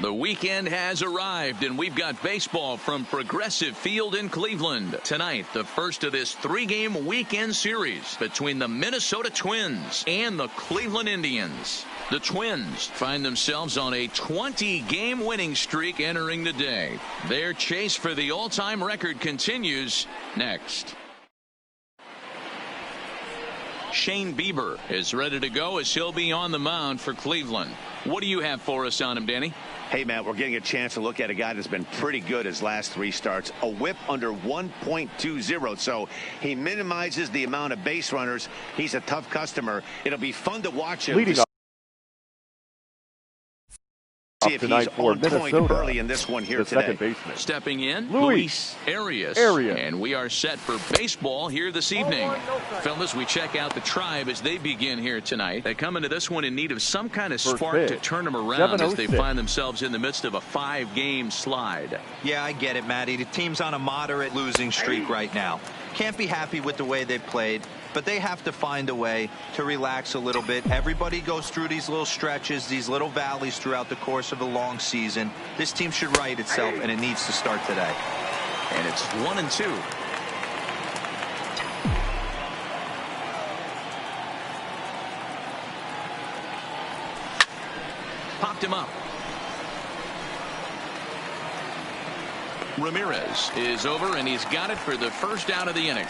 The weekend has arrived, and we've got baseball from Progressive Field in Cleveland. Tonight, the first of this 3-game weekend series between the Minnesota Twins and the Cleveland Indians. The Twins find themselves on a 20-game winning streak entering the day. Their chase for the all-time record continues next. Shane Bieber is ready to go as he'll be on the mound for Cleveland. What do you have for us on him, Danny? Hey, Matt, we're getting a chance to look at a guy that's been pretty good his last 3 starts. A whip under 1.20, so he minimizes the amount of base runners. He's a tough customer. It'll be fun to watch him. See if he's on point early in this one here today. Stepping in, Luis Arias. And we are set for baseball here this evening. Fellas, we check out the Tribe as they begin here tonight. They come into this one in need of some kind of spark to turn them around as they find themselves in the midst of a 5-game slide. Yeah, I get it, Matty. The team's on a moderate losing streak right now. Can't be happy with the way they played, but they have to find a way to relax a little bit. Everybody goes through these little stretches, these little valleys throughout the course of a long season. This team should right itself, and it needs to start today. And it's 1-2. Popped him up. Ramirez is over, and he's got it for the first out of the inning.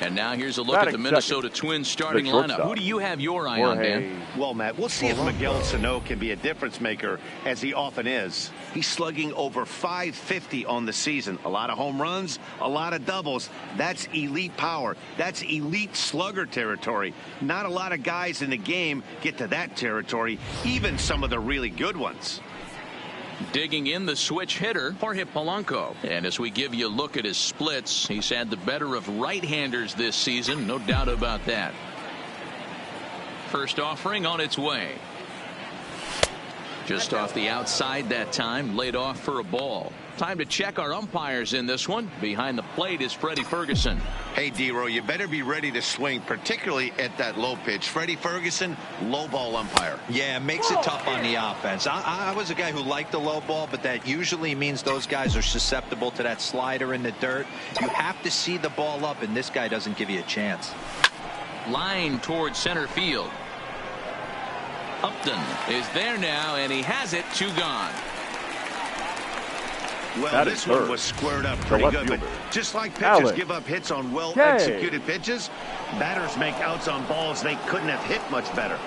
And now here's a look at the Minnesota Twins starting lineup. Who do you have your eye on, Dan? Well, Matt, we'll see if Miguel Sano can be a difference maker, as he often is. He's slugging over .550 on the season. A lot of home runs, a lot of doubles. That's elite power. That's elite slugger territory. Not a lot of guys in the game get to that territory, even some of the really good ones. Digging in, the switch hitter, Jorge Polanco. And as we give you a look at his splits, he's had the better of right-handers this season, no doubt about that. First offering on its way. Just off the outside that time, laid off for a ball. Time to check our umpires in this one. Behind the plate is Freddie Ferguson. Hey, D-Row, you better be ready to swing, particularly at that low pitch. Freddie Ferguson, low ball umpire. Yeah, makes it tough on the offense. I was a guy who liked the low ball, but that usually means those guys are susceptible to that slider in the dirt. You have to see the ball up, and this guy doesn't give you a chance. Line towards center field. Upton is there now, and he has it. 2 gone. Well, this one was squared up pretty good, but just like pitchers give up hits on well-executed pitches, batters make outs on balls they couldn't have hit much better.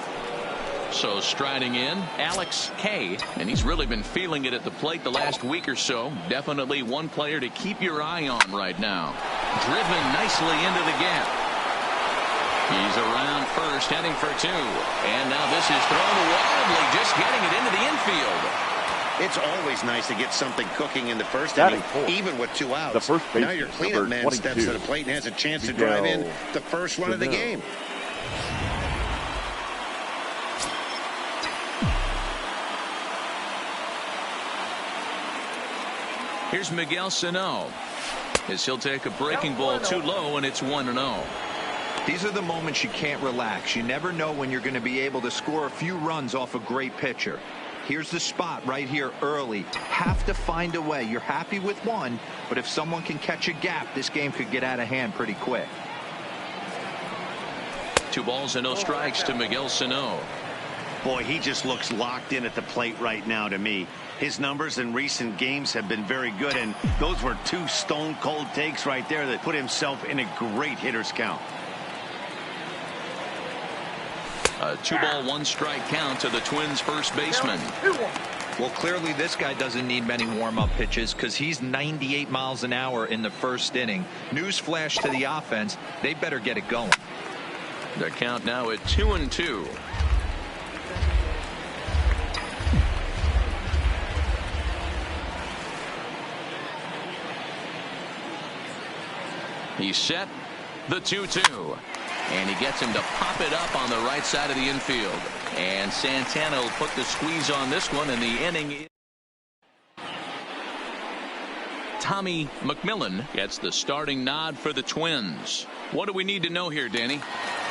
So striding in, Alex K, and he's really been feeling it at the plate the last week or so. Definitely one player to keep your eye on right now. Driven nicely into the gap. He's around first, heading for 2. And now this is thrown wildly, just getting it into the infield. It's always nice to get something cooking in the first inning, even with 2 outs. Now your cleanup man steps to the plate and has a chance to drive in the first run of the game. Here's Miguel Sano as he'll take a breaking ball too low, and it's 1-0. These are the moments you can't relax. You never know when you're going to be able to score a few runs off a great pitcher. Here's the spot right here early. Have to find a way. You're happy with 1, but if someone can catch a gap, this game could get out of hand pretty quick. 2 balls and no strikes to Miguel Sano. Boy, he just looks locked in at the plate right now to me. His numbers in recent games have been very good, and those were 2 stone-cold takes right there that put himself in a great hitter's count. A 2-ball, 1-strike count to the Twins' first baseman. Well, clearly this guy doesn't need many warm-up pitches because he's 98 miles an hour in the first inning. Newsflash to the offense, they better get it going. The count now at 2-2. He's set. The 2-2. And he gets him to pop it up on the right side of the infield. And Santana will put the squeeze on this one, and the inning. Tommy McMillan gets the starting nod for the Twins. What do we need to know here, Danny?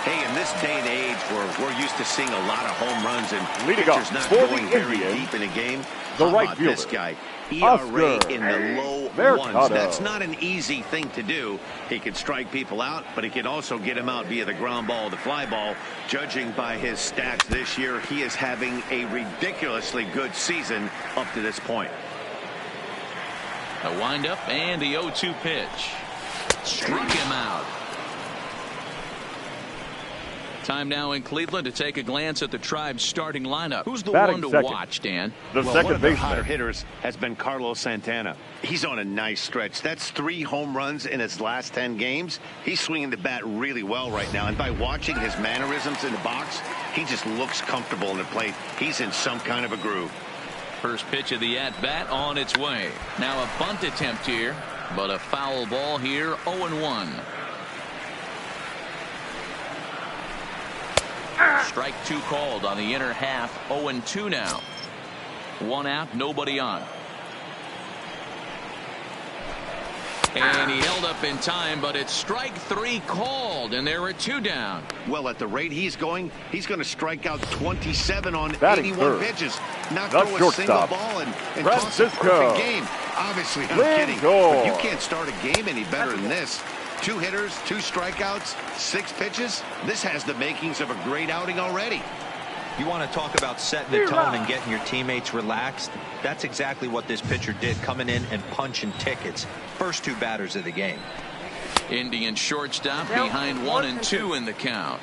Hey, in this day and age where we're used to seeing a lot of home runs and Leading pitchers off not for going the very Indians, deep in a game, the how right about this fielder, guy? ERA Oscar in the low Mercado. ones. That's not an easy thing to do. He can strike people out, but he can also get them out via the ground ball, the fly ball. Judging by his stats this year, he is having a ridiculously good season up to this point. A windup and the 0-2 pitch. Struck him out. Time now in Cleveland to take a glance at the Tribe's starting lineup. Who's the Batting one to second, watch, Dan? The Well, second one of the baseman. hotter hitters has been Carlos Santana. He's on a nice stretch. That's 3 home runs in his last 10 games. He's swinging the bat really well right now. And by watching his mannerisms in the box, he just looks comfortable in the plate. He's in some kind of a groove. First pitch of the at-bat on its way. Now a bunt attempt here, but a foul ball here, 0-1. Strike 2 called on the inner half, 0-2 now. 1 out, nobody on. And he held up in time, but it's strike 3 called, and there are 2 down. Well, at the rate he's going to strike out 27 on Batting 81 third, pitches. Not the throw a single shortstop, ball and toss a Francisco perfect game. Obviously, I'm kidding. Lindor. But you can't start a game any better than this. 2 hitters, 2 strikeouts, 6 pitches. This has the makings of a great outing already. You want to talk about setting the tone and getting your teammates relaxed? That's exactly what this pitcher did, coming in and punching tickets. First 2 batters of the game. Indian shortstop behind 1 and 2 in the count.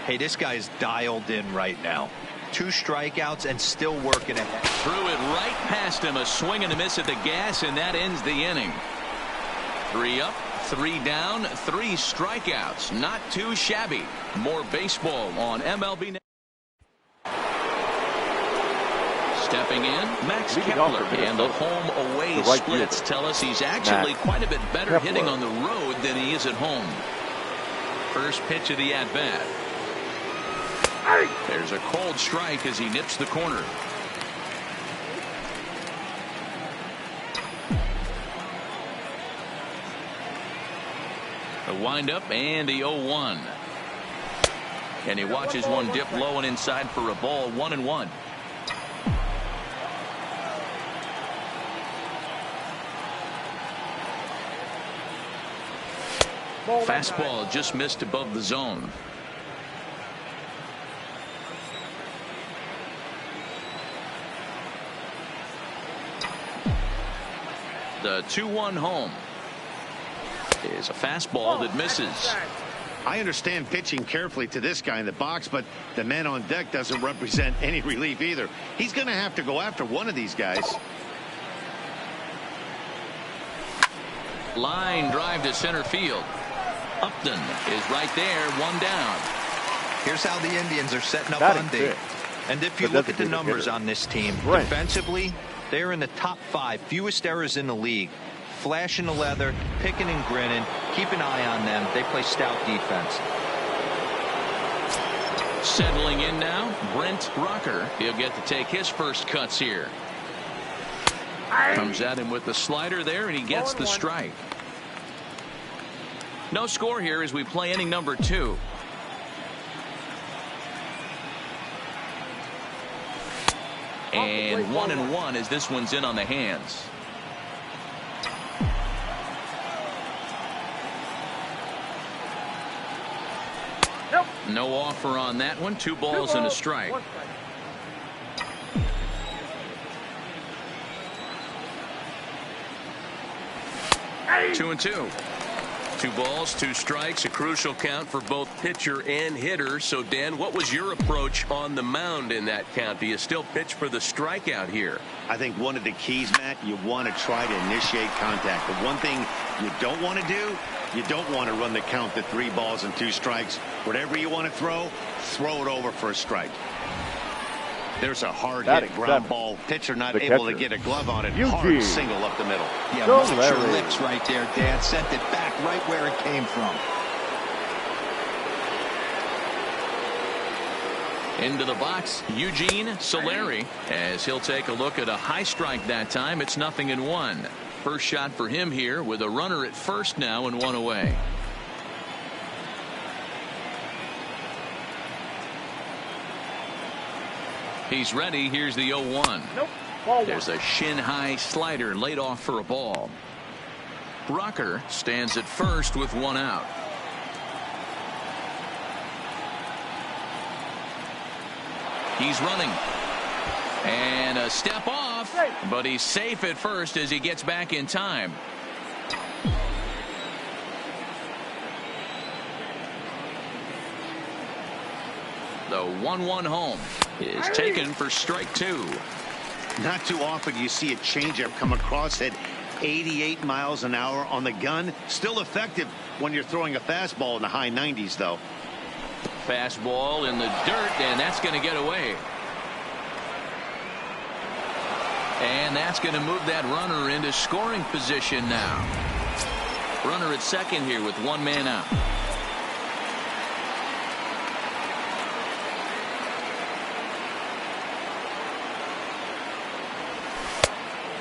Hey, this guy's dialed in right now. 2 strikeouts and still working ahead. Threw it right past him, a swing and a miss at the gas, and that ends the inning. 3 up, 3 down, 3 strikeouts. Not too shabby. More baseball on MLB Net. Stepping in, Max Kepler, and the home-away right splits fielder, tell us he's actually Max quite a bit better Kepler. hitting on the road than he is at home. First pitch of the at-bat. There's a cold strike as he nips the corner. The windup and the 0-1. And he watches one dip low and inside for a ball, 1-1. Fastball just missed above the zone. The 2-1 home is a fastball that misses. I understand pitching carefully to this guy in the box, but the man on deck doesn't represent any relief either. He's going to have to go after one of these guys. Line drive to center field. Upton is right there, 1 down. Here's how the Indians are setting up Batting on day. fifth, And if you the look at the designated numbers hitter, on this team, Brent. defensively, they're in the top 5 fewest errors in the league. Flashing the leather, picking and grinning. Keep an eye on them. They play stout defense. Settling in now, Brent Rocker. He'll get to take his first cuts here. Comes at him with the slider there, and he gets the strike. No score here as we play inning number 2. And 1-1 as this one's in on the hands. No offer on that one. 2 balls and a strike. Two and 2. 2 balls, 2 strikes, a crucial count for both pitcher and hitter. So, Dan, what was your approach on the mound in that count? Do you still pitch for the strikeout here? I think one of the keys, Matt, you want to try to initiate contact. The one thing you don't want to do, you don't want to run the count to 3 balls and 2 strikes. Whatever you want to throw it over for a strike. There's a hard hit ground ball. Pitcher not able to get a glove on it. Hard single up the middle. Yeah, watch your lips right there, Dan. Sent it back right where it came from. Into the box, Eugene Solari, as he'll take a look at a high strike that time. It's 0-1. First shot for him here with a runner at first now and 1 away. He's ready. Here's the 0-1. Nope. There's a shin-high slider laid off for a ball. Rucker stands at first with one out. He's running. And a step off, but he's safe at first as he gets back in time. The 1-1 home is taken for strike 2. Not too often you see a changeup come across at 88 miles an hour on the gun. Still effective when you're throwing a fastball in the high 90s, though. Fastball in the dirt, and that's going to get away. And that's going to move that runner into scoring position now. Runner at second here with one man out.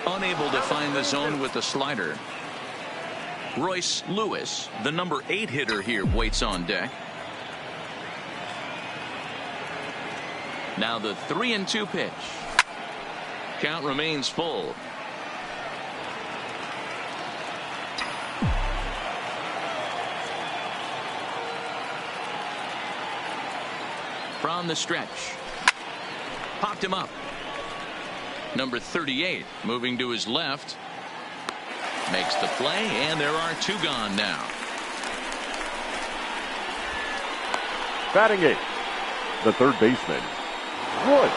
Unable to find the zone with the slider. Royce Lewis, the number 8 hitter here, waits on deck. Now the 3-2 pitch. Count remains full. From the stretch. Popped him up. Number 38 moving to his left. Makes the play, and there are 2 gone now. Batting 8, the third baseman, Royce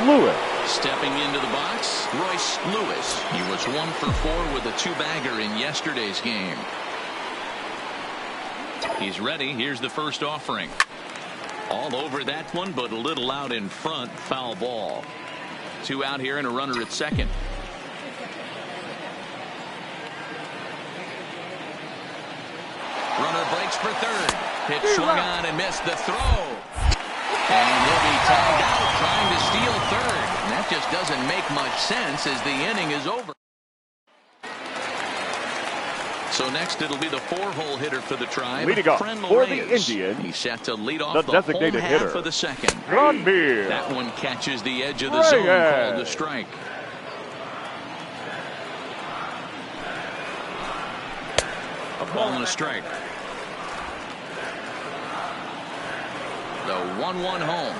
Lewis. Stepping into the box, Royce Lewis. He was 1 for 4 with a 2-bagger in yesterday's game. He's ready. Here's the first offering. All over that one, but a little out in front. Foul ball. 2 out here and a runner at second. Runner breaks for third. Pitch swung on and missed the throw. And he'll be tagged out trying to steal third. And that just doesn't make much sense as the inning is over. So next it'll be the 4-hole hitter for the Tribe. Leading off Friend for Reyes. the Indians, He's set to lead off the the designated home half hitter, of the second. Granbir. That one catches the edge of the zone, called a strike. A ball and a strike. The 1-1 home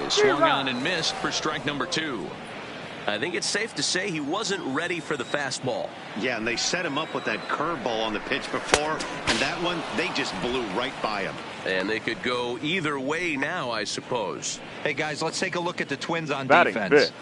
is swung on and missed for strike number 2. I think it's safe to say he wasn't ready for the fastball. Yeah, and they set him up with that curveball on the pitch before, and that one, they just blew right by him. And they could go either way now, I suppose. Hey, guys, let's take a look at the Twins on Batting defense. fifth,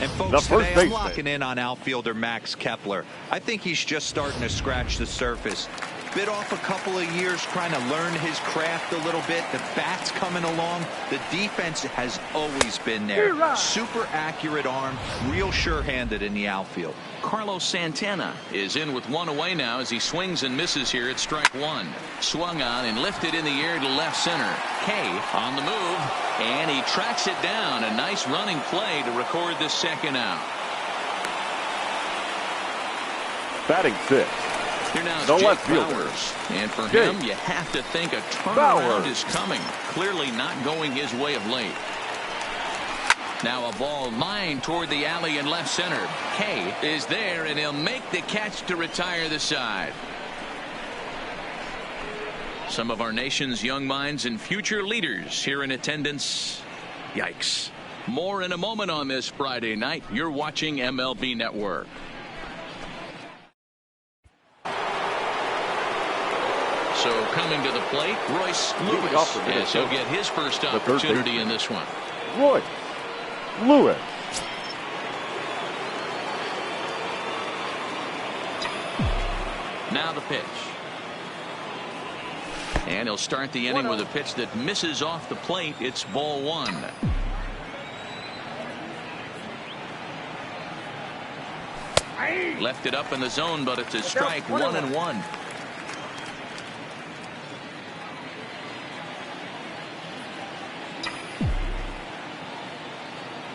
And, the folks, first today I'm baseman, locking in on outfielder Max Kepler. I think he's just starting to scratch the surface. Bit off a couple of years trying to learn his craft a little bit. The bat's coming along. The defense has always been there. Super accurate arm, real sure-handed in the outfield. Carlos Santana is in with 1 away now as he swings and misses here at strike 1. Swung on and lifted in the air to left center. Kay on the move, and he tracks it down. A nice running play to record the second out. batting 6. Here now is No Jake left fielder. Bowers. And for Jake him, you have to think a turnaround Bowers. is coming. Clearly not going his way of late. Now a ball lined toward the alley in left center. Kay is there, and he'll make the catch to retire the side. Some of our nation's young minds and future leaders here in attendance. Yikes. More in a moment on this Friday night. You're watching MLB Network. So coming to the plate, Royce Lewis, as he'll get his first opportunity in this one. Royce Lewis. Now the pitch. And he'll start the inning with a pitch that misses off the plate. It's ball 1. Left it up in the zone, but it's a strike. 1-1.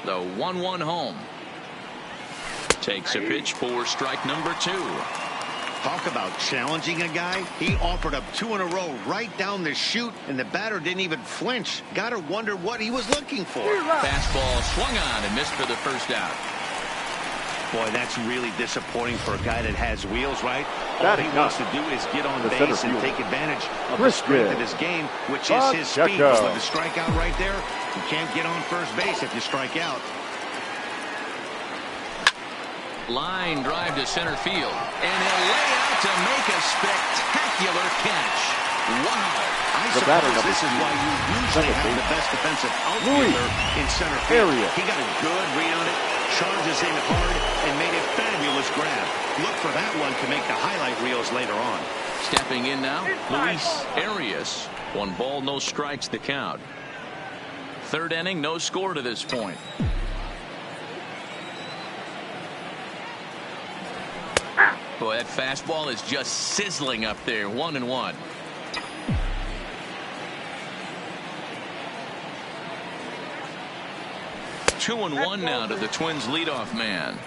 The 1-1 home. Takes a pitch for strike number 2. Talk about challenging a guy. He offered up 2 in a row right down the chute, and the batter didn't even flinch. Gotta wonder what he was looking for. Fastball swung on and missed for the first out. Boy, that's really disappointing for a guy that has wheels, right? All he wants to do is get on base and take advantage of the strength of his game, which is his speed. But with the strikeout right there, you can't get on first base if you strike out. Line drive to center field, and he'll lay out to make a spectacular catch. Wow. I suppose this is why you usually have the best defensive outfielder in center field. He got a good read on it, charges in hard, and made a fabulous grab. Look for that one to make the highlight reels later on. Stepping in now, Luis Arias. 1 ball, no strikes the count. 3rd inning, no score to this point. Boy, that fastball is just sizzling up there. 1-1. Two and one now to the Twins leadoff man.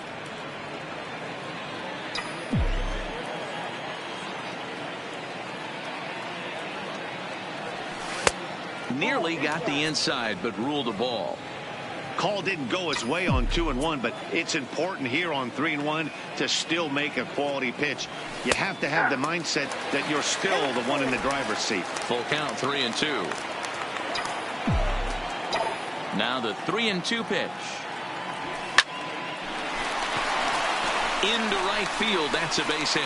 Nearly got the inside, but ruled the ball. Call didn't go his way on 2-1, but it's important here on 3-1 to still make a quality pitch. You have to have the mindset that you're still the one in the driver's seat. Full count, 3-2. Now the 3-2 pitch. Into right field. That's a base hit.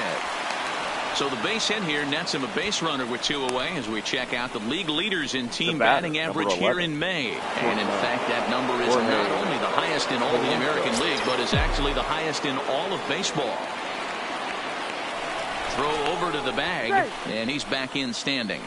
So the base hit here nets him a base runner with 2 away as we check out the league leaders in team batting average here in May. And in fact, that number is not only the highest in all the American League, but is actually the highest in all of baseball. Throw over to the bag, and he's back in standing.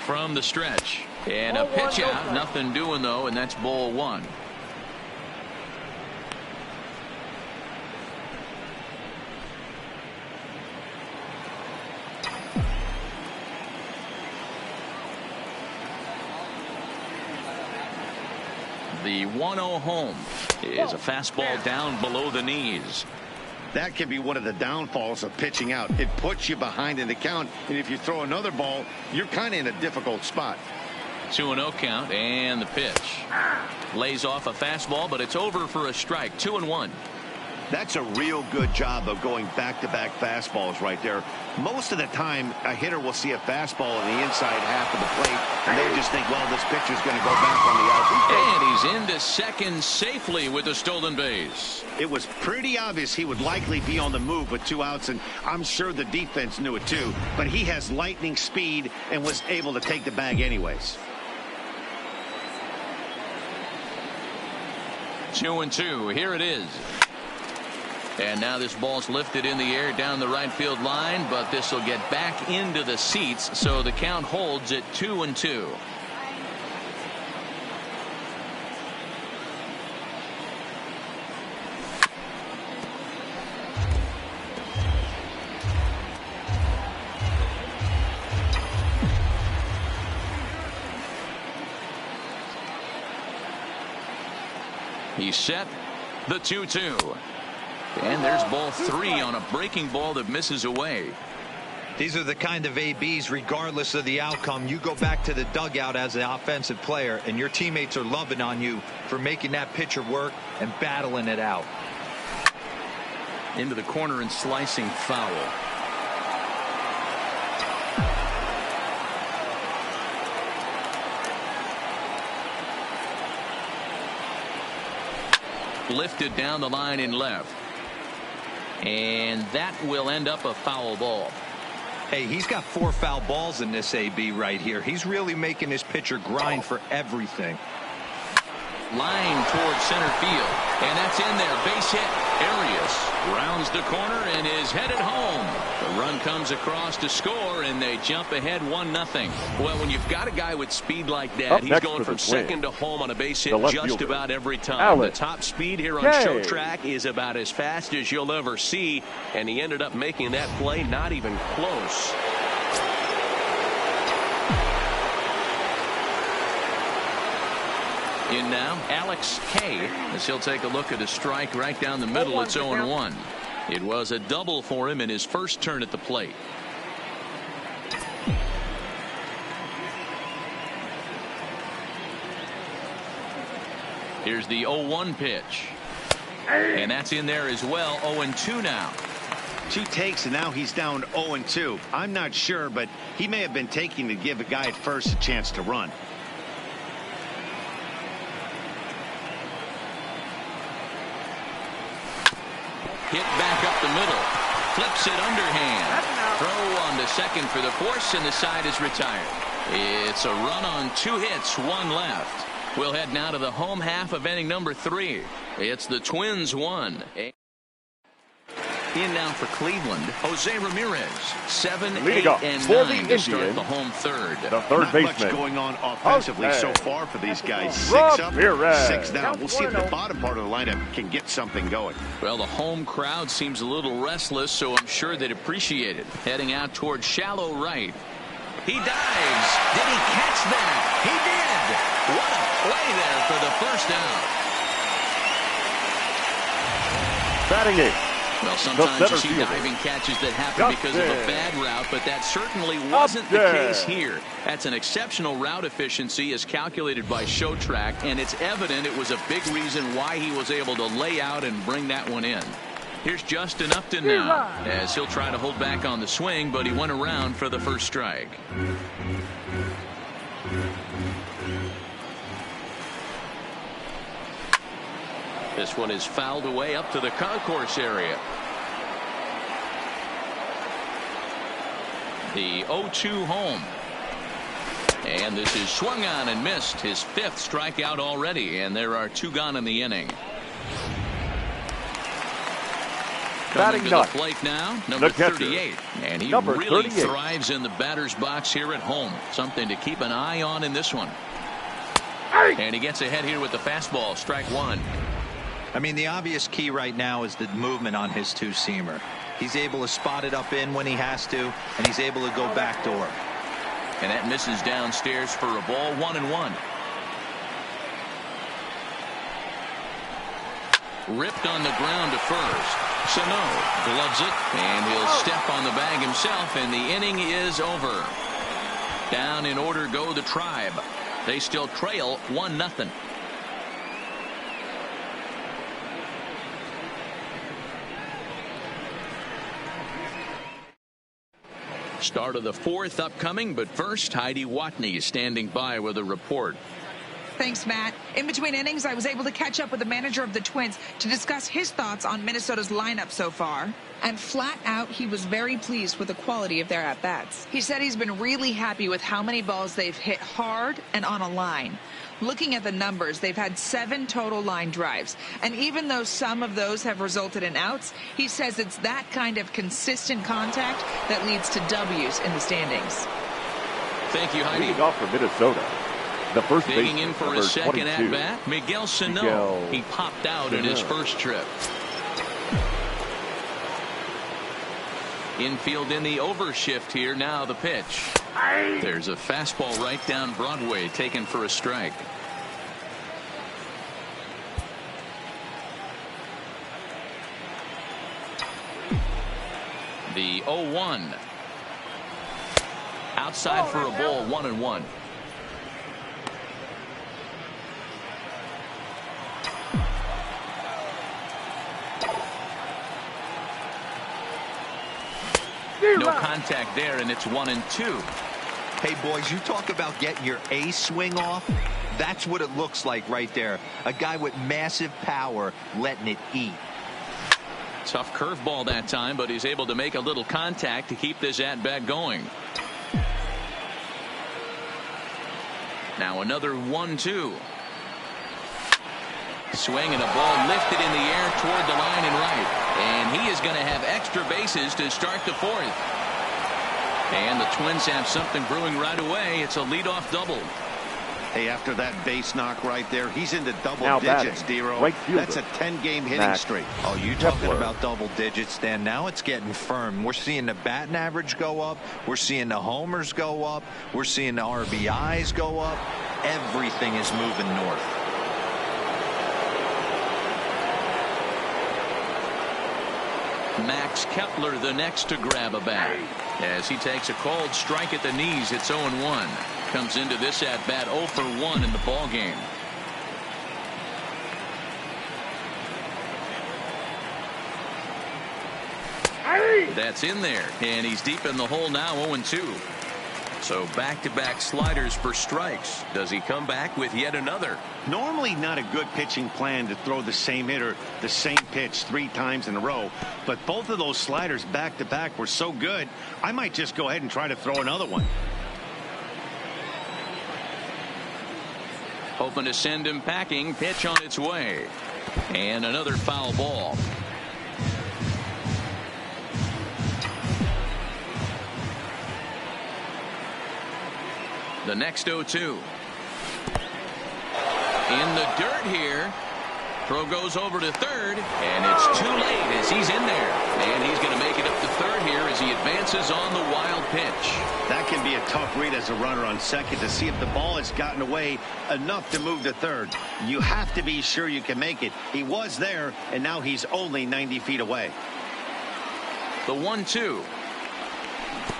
From the stretch, and a pitch out, nothing doing though, and that's ball 1. The 1-0 home is a fastball down below the knees. That can be one of the downfalls of pitching out. It puts you behind in the count, and if you throw another ball, you're kind of in a difficult spot. 2-0 count, and the pitch. Lays off a fastball, but it's over for a strike. 2-1. That's a real good job of going back-to-back fastballs right there. Most of the time, a hitter will see a fastball in the inside half of the plate, and they just think, well, this pitcher's going to go back on the outside. And he's into second safely with the stolen base. It was pretty obvious he would likely be on the move with 2 outs, and I'm sure the defense knew it too. But he has lightning speed and was able to take the bag anyways. 2-2. Here it is. And now this ball's lifted in the air down the right field line, but this will get back into the seats, so the count holds at 2-2. He's set. The 2-2. And there's ball 3 on a breaking ball that misses away. These are the kind of ABs, regardless of the outcome, you go back to the dugout as an offensive player, and your teammates are loving on you for making that pitcher work and battling it out. Into the corner and slicing foul. Lifted down the line in left. And that will end up a foul ball. Hey, he's got 4 foul balls in this AB right here. He's really making his pitcher grind for everything. Line towards center field. And that's in there. Base hit. Arias rounds the corner and is headed home. The run comes across to score, and they jump ahead 1-0. Well, when you've got a guy with speed like that, he's going from second to home on a base hit just about every time. The top speed here on show track is about as fast as you'll ever see, and he ended up making that play not even close. In now, Alex K. As he'll take a look at a strike right down the middle. It's 0-1. It was a double for him in his first turn at the plate. Here's the 0-1 pitch. And that's in there as well. 0-2 now. 2 takes, and now he's down 0-2. I'm not sure, but he may have been taking to give a guy at first a chance to run. Hit back up the middle. Flips it underhand. Throw on to second for the force, and the side is retired. It's a run on 2 hits, 1 left. We'll head now to the home half of inning number 3. It's the Twins 1. In now for Cleveland, Jose Ramirez. 7, 8, and 9 to start the home third. The third baseman. Not much going on offensively so far for these guys. 6 up, 6 down. We'll see if the bottom part of the lineup can get something going. Well, the home crowd seems a little restless, so I'm sure they'd appreciate it. Heading out towards shallow right. He dives. Did he catch that? He did. What a play there for the first out. Batting 8. Well, sometimes you see diving catches that happen because of a bad route, but that certainly wasn't the case here. That's an exceptional route efficiency as calculated by ShowTrack, and it's evident it was a big reason why he was able to lay out and bring that one in. Here's Justin Upton now, as he'll try to hold back on the swing, but he went around for the first strike. This one is fouled away up to the concourse area. The 0-2 home. And this is swung on and missed. His 5th strikeout already, and there are 2 gone in the inning. Coming to the plate now, number 38. And he really thrives in the batter's box here at home. Something to keep an eye on in this one. And he gets ahead here with the fastball, strike 1. I mean, the obvious key right now is the movement on his 2-seamer. He's able to spot it up in when he has to, and he's able to go backdoor. And that misses downstairs for a ball, 1-1. Ripped on the ground to first. Sano gloves it, and he'll step on the bag himself, and the inning is over. Down in order go the Tribe. They still trail 1-0. Start of the 4th upcoming, but first, Heidi Watney standing by with a report. Thanks, Matt. In between innings, I was able to catch up with the manager of the Twins to discuss his thoughts on Minnesota's lineup so far. And flat out, he was very pleased with the quality of their at-bats. He said he's been really happy with how many balls they've hit hard and on a line. Looking at the numbers, they've had 7 total line drives. And even though some of those have resulted in outs, he says it's that kind of consistent contact that leads to W's in the standings. Thank you, Heidi. Leading off for Minnesota, the first digging in for his second at-bat, Miguel Sano. He popped out in his first trip. Infield in the overshift here. Now the pitch. There's a fastball right down Broadway taken for a strike. The 0-1. Outside for a ball, 1-1. No contact there, and it's 1-2. Hey, boys, you talk about getting your A swing off. That's what it looks like right there. A guy with massive power letting it eat. Tough curveball that time, but he's able to make a little contact to keep this at-bat going. Now another 1-2. Swing and a ball lifted in the air toward the line and right. And he is going to have extra bases to start the 4th. And the Twins have something brewing right away. It's a leadoff double. Hey, after that base knock right there, he's into double digits, D-Row. Right That's a 10-game hitting streak. Oh, you talking about double digits, Dan? Now it's getting firm. We're seeing the batting average go up. We're seeing the homers go up. We're seeing the RBIs go up. Everything is moving north. Max Kepler the next to grab a bat. As he takes a cold strike at the knees, it's 0-1. Comes into this at bat 0 for 1 in the ball game. That's in there, and he's deep in the hole now, 0-2. So back-to-back sliders for strikes. Does he come back with yet another? Normally not a good pitching plan to throw the same hitter the same pitch 3 times in a row, but both of those sliders back-to-back were so good, I might just go ahead and try to throw another one. Hoping to send him packing. Pitch on its way. And another foul ball. The next 0-2. In the dirt here. Throw goes over to third, and it's too late as he's in there. And he's going to make it up to third here as he advances on the wild pitch. That can be a tough read as a runner on second to see if the ball has gotten away enough to move to third. You have to be sure you can make it. He was there, and now he's only 90 feet away. The 1-2.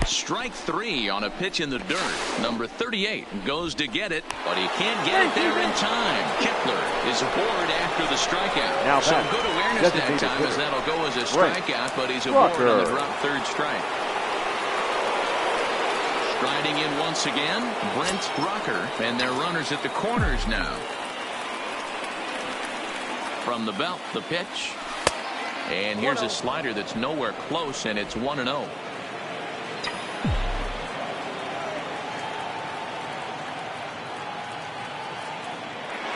Strike 3 on a pitch in the dirt. Number 38 goes to get it, but he can't get it there in time. Kepler is aboard after the strikeout. Now Some good awareness that time as that'll go as a strikeout, but he's aboard on the drop third strike. Striding in once again, Brent Rucker, and their runners at the corners now. From the belt, the pitch. And here's a slider that's nowhere close, and it's 1-0.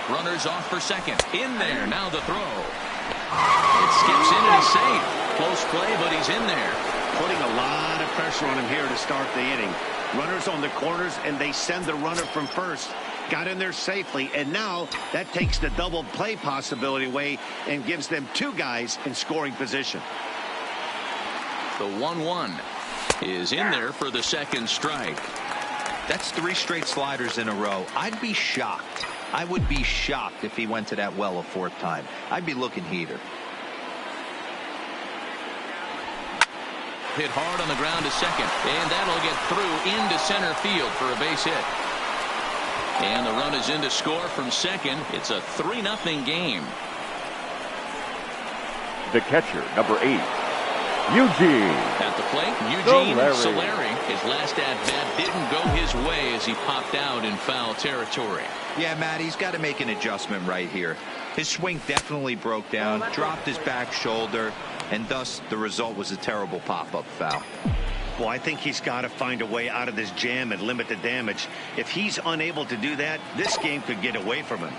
Runners off for second. In there. Now the throw. It skips in and he's safe. Close play, but he's in there. Putting a lot of pressure on him here to start the inning. Runners on the corners, and they send the runner from first. Got in there safely, and now that takes the double play possibility away and gives them 2 guys in scoring position. The 1-1 is in there for the second strike. That's 3 straight sliders in a row. I'd be shocked. I would be shocked if he went to that well a 4th time. I'd be looking heater. Hit hard on the ground to second, and that'll get through into center field for a base hit. And the run is in to score from second. It's a 3-0 game. The catcher, number 8, Eugene. At the plate, Eugene Solari. His last at-bat didn't go his way as he popped out in foul territory. Yeah, Matt, he's got to make an adjustment right here. His swing definitely broke down, dropped his back shoulder, and thus the result was a terrible pop-up foul. Well, I think he's got to find a way out of this jam and limit the damage. If he's unable to do that, this game could get away from him.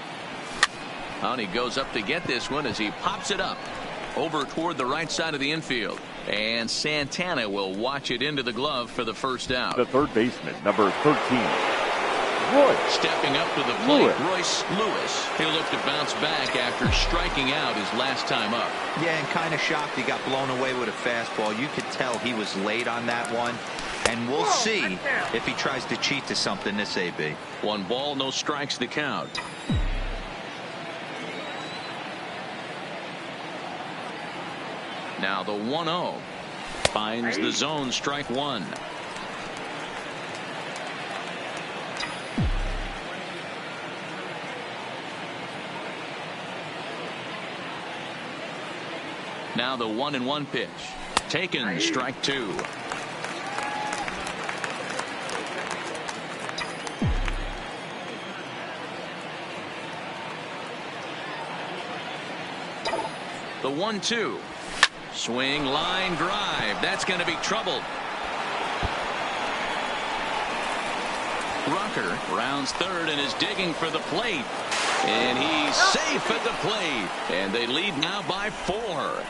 And he goes up to get this one as he pops it up over toward the right side of the infield. And Santana will watch it into the glove for the first out. The third baseman, number 13, Royce. Stepping up to the plate, Royce Lewis. He'll look to bounce back after striking out his last time up. Yeah, and kind of shocked he got blown away with a fastball. You could tell he was late on that one. And we'll see if he tries to cheat to something this AB. 1 ball, no strikes the count. Now the 1-0 finds the zone, strike 1. Now the 1-1 pitch. Taken, strike 2. The 1-2. Swing, line drive. That's going to be trouble. Rucker rounds third and is digging for the plate. And he's safe at the plate. And they lead now by 4.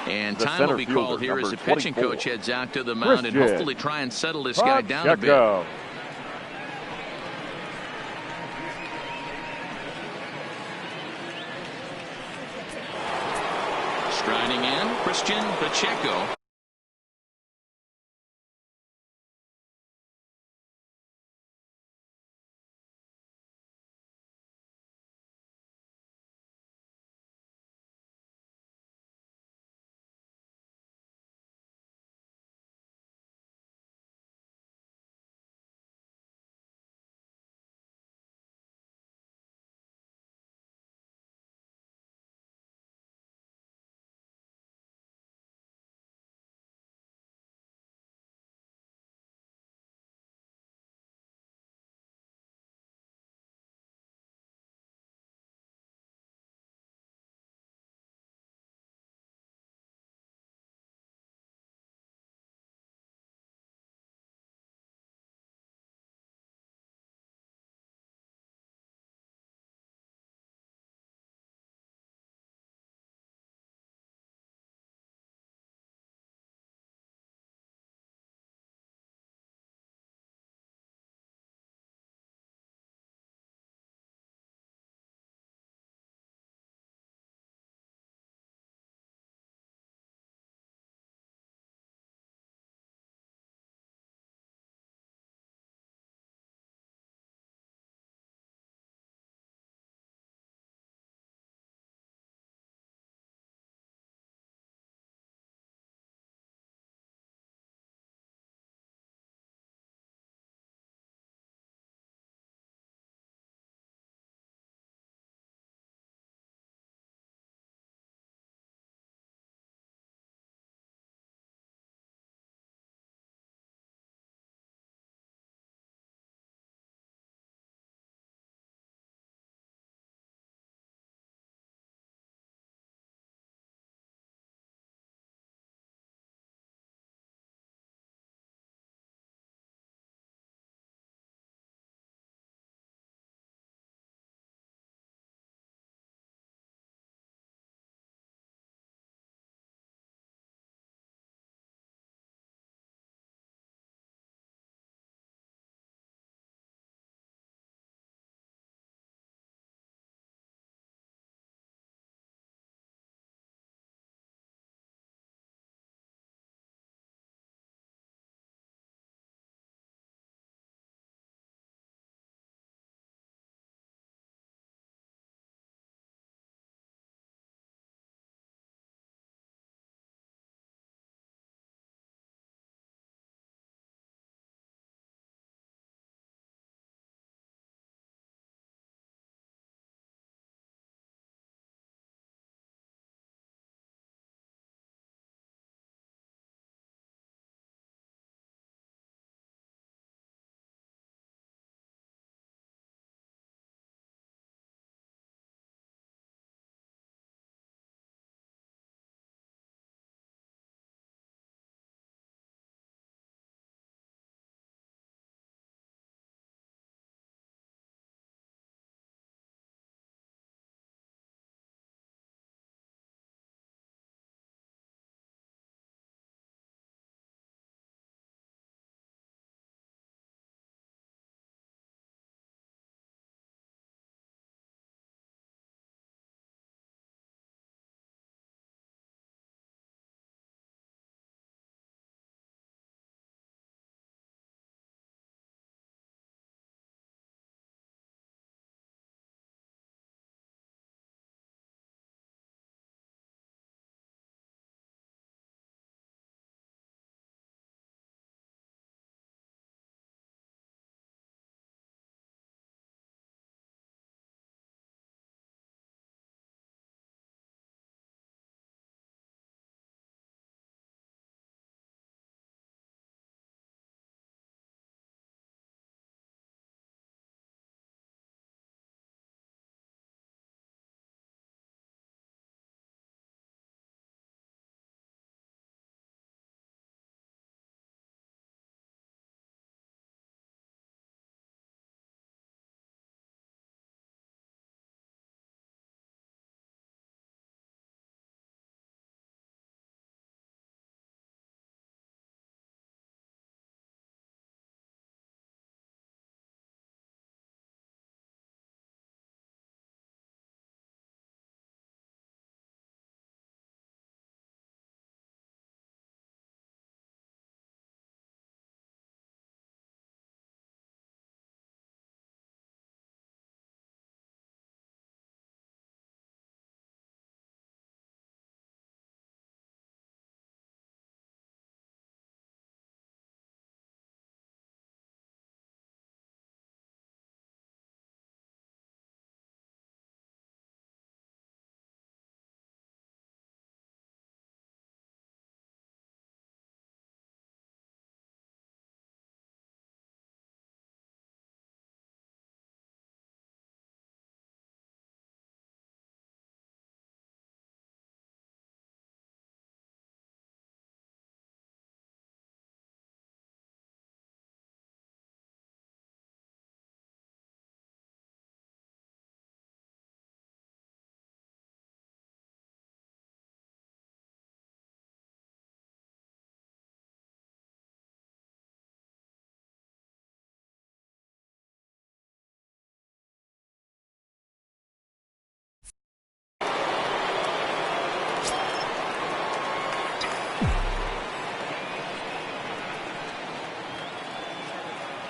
And time will be called here as the pitching coach heads out to the mound and hopefully try and settle this guy down a bit. Striding in, Christian Pacheco.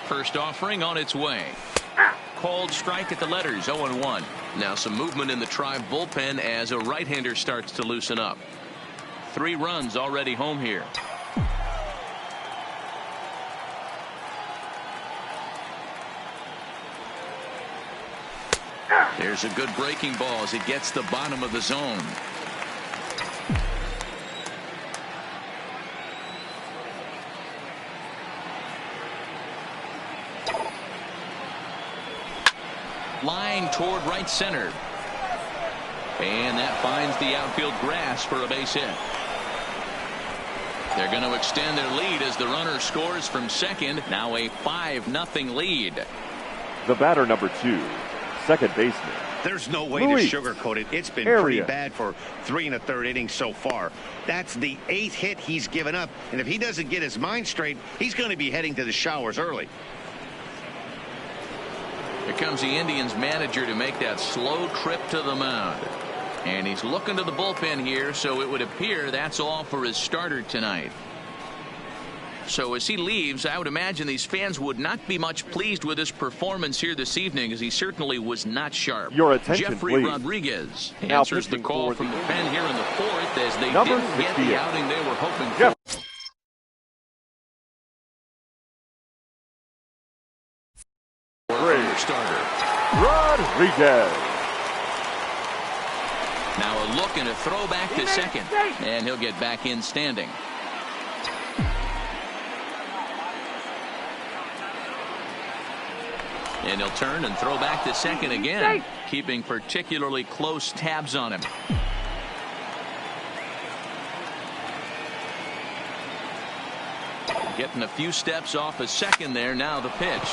First offering on its way. Called strike at the letters, 0-1. Now some movement in the Tribe bullpen as a right-hander starts to loosen up. 3 runs already home here. There's a good breaking ball as it gets the bottom of the zone. Line toward right center. And that finds the outfield grass for a base hit. They're going to extend their lead as the runner scores from second. Now a 5-0 lead. The batter, number 2, second baseman. There's no way to sugarcoat it. It's been pretty bad for 3 1/3 innings so far. That's the 8th hit he's given up. And if he doesn't get his mind straight, he's going to be heading to the showers early. Here comes the Indians manager to make that slow trip to the mound. And he's looking to the bullpen here, so it would appear that's all for his starter tonight. So as he leaves, I would imagine these fans would not be much pleased with his performance here this evening, as he certainly was not sharp. Your attention, Jeffrey please. Rodriguez Now answers the call from the pen here in the 4th as they Number didn't get 68. the outing they were hoping for. From their starter. Rodriguez. Now a look and a throw back to second, and he'll get back in standing. And he'll turn and throw back to second again, keeping particularly close tabs on him. Getting a few steps off a second there. Now the pitch.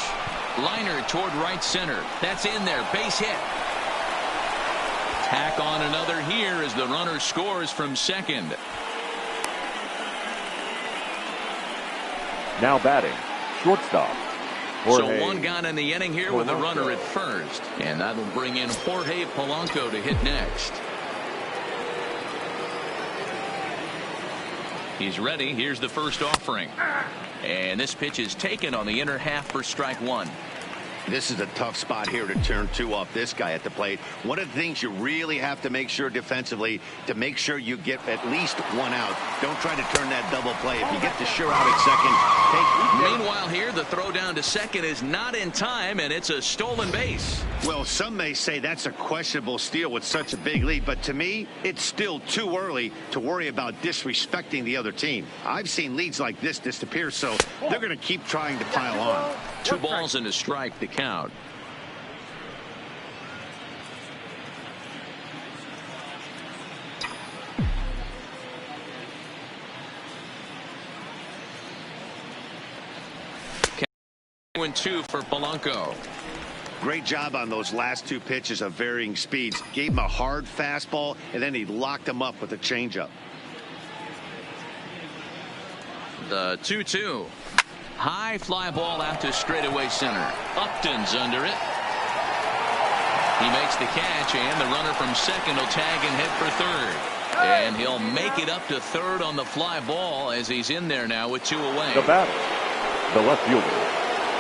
Liner toward right center. That's in there. Base hit. Tack on another here as the runner scores from second. Now batting, shortstop. Jorge. So 1 gone in the inning here with a runner at first. And that'll bring in Jorge Polanco to hit next. He's ready. Here's the first offering. And this pitch is taken on the inner half for strike 1. This is a tough spot here to turn 2 off this guy at the plate. One of the things you really have to make sure defensively, to make sure you get at least 1 out. Don't try to turn that double play. If you get the sure out at second, Meanwhile here, the throw down to second is not in time, and it's a stolen base. Well, some may say that's a questionable steal with such a big lead, but to me, it's still too early to worry about disrespecting the other team. I've seen leads like this disappear, so they're going to keep trying to pile on. 2 balls and a strike to count. Win 2 for Polanco. Great job on those last 2 pitches of varying speeds. Gave him a hard fastball, and then he locked him up with a changeup. The 2-2. High fly ball out to straightaway center. Upton's under it. He makes the catch, and the runner from second will tag and hit for third. And he'll make it up to third on the fly ball as he's in there now with 2 away. The batter, the left fielder,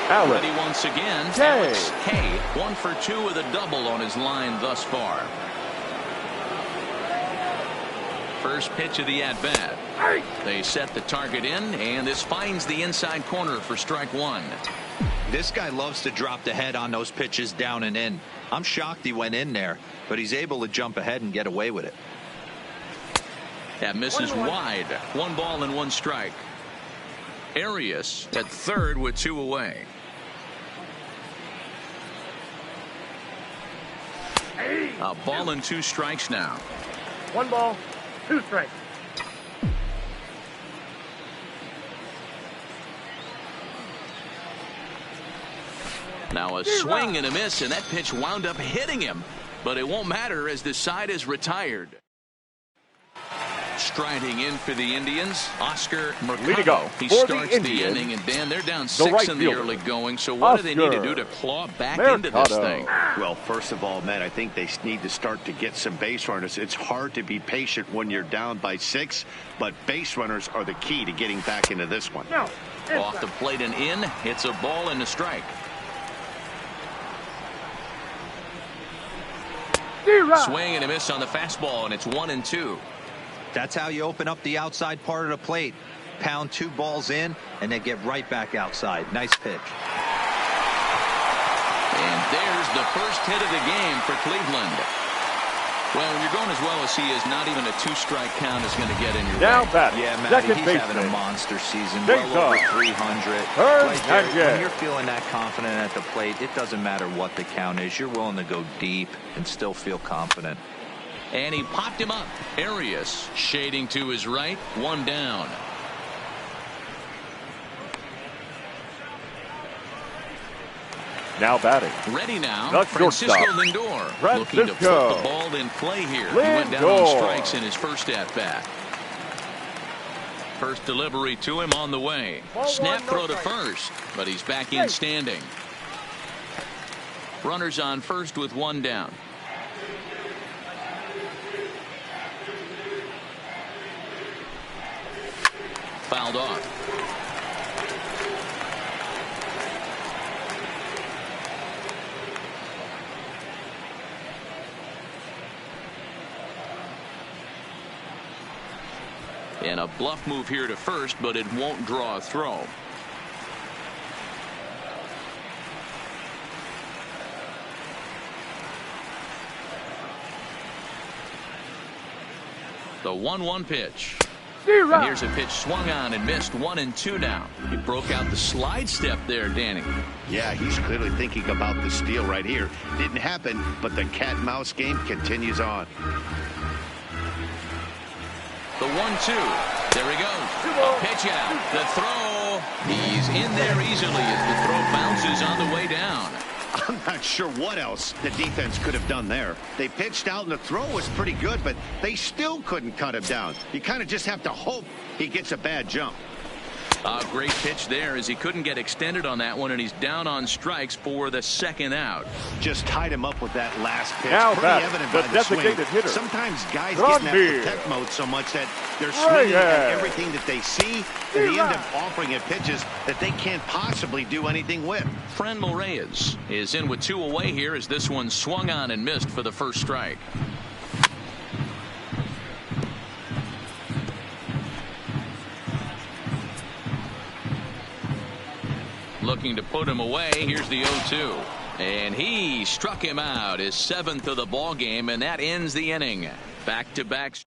Alex. Ready once again. K. Alex K. 1 for 2 with a double on his line thus far. First pitch of the at-bat. They set the target in, and this finds the inside corner for strike 1. This guy loves to drop the head on those pitches down and in. I'm shocked he went in there, but he's able to jump ahead and get away with it. That misses wide. 1 ball and 1 strike. Arias at third with 2 away. A ball and 2 strikes now. 1 ball, 2 strikes. Now a swing and a miss, and that pitch wound up hitting him. But it won't matter as the side is retired. striding in for the Indians, Oscar Leading Mercado. up He for the starts the Indians, inning, and Dan, they're down 6 right in the fielder, early going. So what do they need to do to Oscar claw back Mercado. into this thing? Well, first of all, Matt, I think they need to start to get some base runners. It's hard to be patient when you're down by 6, but base runners are the key to getting back into this one. No. Off the plate and in. It's a ball and a strike. Swing and a miss on the fastball, and it's 1-2. That's how you open up the outside part of the plate. Pound 2 balls in, and then get right back outside. Nice pitch. And there's the first hit of the game for Cleveland. Well, when you're going as well as he is, not even a 2-strike count is going to get in your Now way. batting, Yeah, Matty, second he's having a baseman, monster season. Jacob. Well over 300. Third Right there, and when you're feeling that confident at the plate, it doesn't matter what the count is. You're willing to go deep and still feel confident. And he popped him up. Arias shading to his right. 1 down. Now batting, Ready now. The Francisco shortstop, Lindor looking to put Francisco the ball in play here. He went down on Lindor. strikes in his first at bat. First delivery to him on the way. Ball Snap one, no throw to strike. first, but he's back in standing. Runners on first with 1 down. Fouled off. And a bluff move here to first, but it won't draw a throw. The 1-1 pitch. And here's a pitch swung on and missed. 1-2 now. He broke out the slide step there, Danny. Yeah, he's clearly thinking about the steal right here. Didn't happen, but the cat and mouse game continues on. The 1-2. There he goes. A pitch out. The throw. He's in there easily as the throw bounces on the way down. I'm not sure what else the defense could have done there. They pitched out and the throw was pretty good, but they still couldn't cut him down. You kind of just have to hope he gets a bad jump. A great pitch there as he couldn't get extended on that one, and he's down on strikes for the 2nd out. Just tied him up with that last pitch. Now Pretty batting, evident the by the swing. designated hitter, Sometimes guys get in that Grunby. protect mode so much that they're swinging at Reyes. everything that they see, and they end up offering at pitches that they can't possibly do anything with. Franmil Reyes is in with 2 away here as this one swung on and missed for the first strike. Looking to put him away. Here's the 0-2. And he struck him out, his 7th of the ball game, and that ends the inning. Back-to-back. So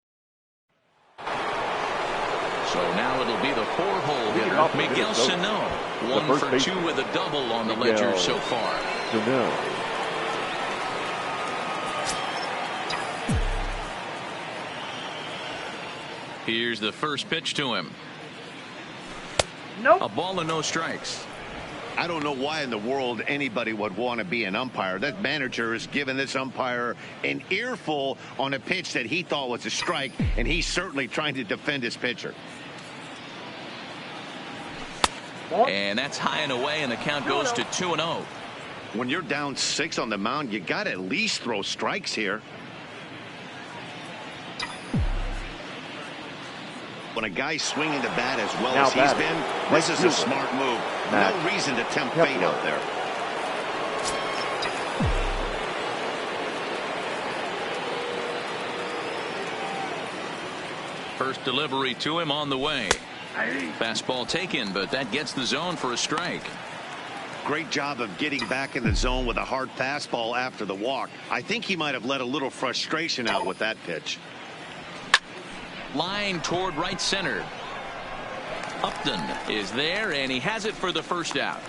now it'll be the 4-hole hitter, Miguel Sano. 1 for 2 with a double on the ledger so far. Here's the first pitch to him. Nope. A ball and no strikes. I don't know why in the world anybody would want to be an umpire. That manager has given this umpire an earful on a pitch that he thought was a strike, and he's certainly trying to defend his pitcher. And that's high and away, and the count goes to 2-0. When you're down 6 on the mound, you got to at least throw strikes here. When a guy's swinging the bat as well as he's been, this is a smart move. No reason to tempt fate out there. First delivery to him on the way. Fastball taken, but that gets the zone for a strike. Great job of getting back in the zone with a hard fastball after the walk. I think he might have let a little frustration out with that pitch. Line toward right center. Upton is there, and he has it for the first out.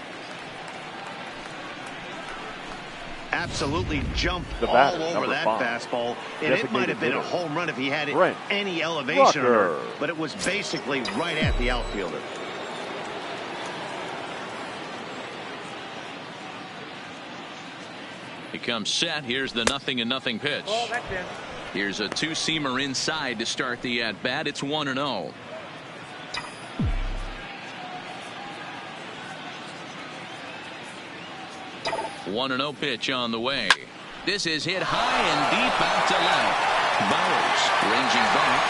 Absolutely jumped The all batter, over number that 5. fastball, and it might have been a hitter, home run if he had Brent any elevation on Rucker. it, but it was basically right at the outfielder. He comes set. Here's the 0-0 pitch. Oh, that's in. Here's a two-seamer inside to start the at-bat. It's 1-0. One and 0 pitch on the way. This is hit high and deep out to left. Bowers ranging back.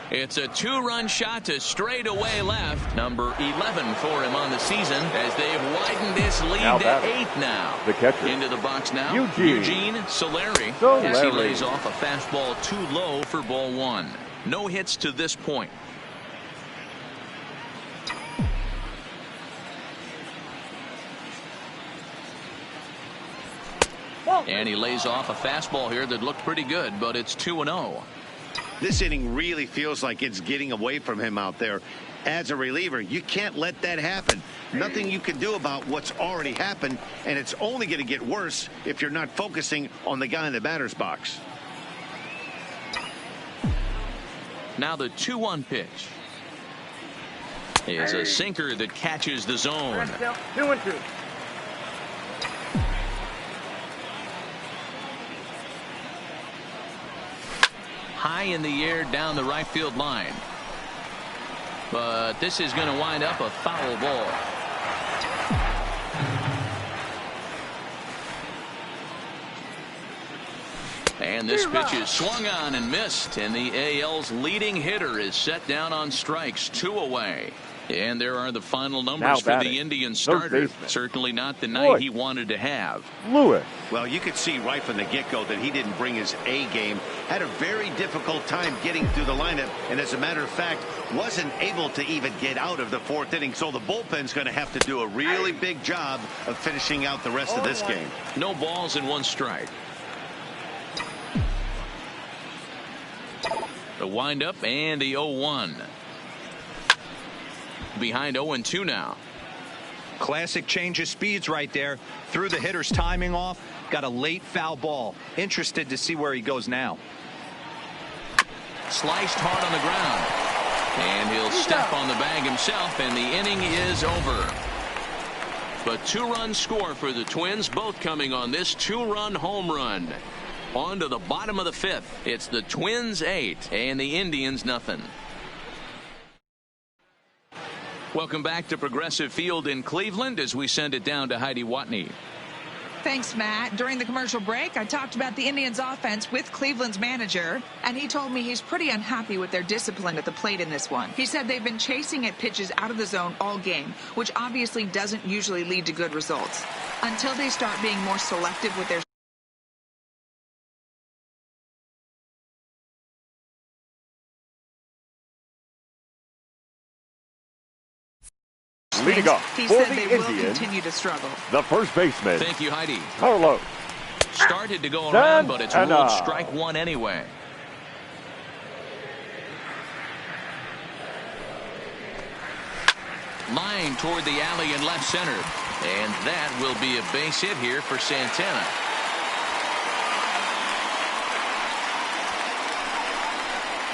It's a two-run shot to straightaway left. Number 11 for him on the season as they've widened this lead to 8 now. The catcher. Into the box now. Eugene Solari. As he lays off a fastball too low for ball 1. No hits to this point. And he lays off a fastball here that looked pretty good, but it's 2-0. This inning really feels like it's getting away from him out there. As a reliever, you can't let that happen. Nothing you can do about what's already happened, and it's only going to get worse if you're not focusing on the guy in the batter's box. Now the 2-1 pitch is a sinker that catches the zone. 2-2. High in the air down the right field line. But this is going to wind up a foul ball. And this pitch is swung on and missed, and the AL's leading hitter is set down on strikes, 2 away. And there are the final numbers for the Indian starter. Certainly not the night he wanted to have. Lewis. Well, you could see right from the get-go that he didn't bring his A game. Had a very difficult time getting through the lineup, and as a matter of fact, wasn't able to even get out of the 4th inning. So the bullpen's going to have to do a really big job of finishing out the rest of this game. No balls and 1 strike. The windup and the 0-1. Behind 0-2 now. Classic change of speeds right there. Threw the hitter's timing off. Got a late foul ball. Interested to see where he goes now. Sliced hard on the ground. And he'll step on the bag himself, and the inning is over. But 2-run score for the Twins, both coming on this 2-run home run. On to the bottom of the 5th. It's the Twins 8 and the Indians nothing. Welcome back to Progressive Field in Cleveland as we send it down to Heidi Watney. Thanks, Matt. During the commercial break, I talked about the Indians' offense with Cleveland's manager, and he told me he's pretty unhappy with their discipline at the plate in this one. He said they've been chasing at pitches out of the zone all game, which obviously doesn't usually lead to good results. Until they start being more selective with their leading off he for said the they will Indians, continue to struggle. the first baseman, Thank you, Heidi. Carlos. Started to go around, but it's ruled strike 1 anyway. Line toward the alley in left center. And that will be a base hit here for Santana.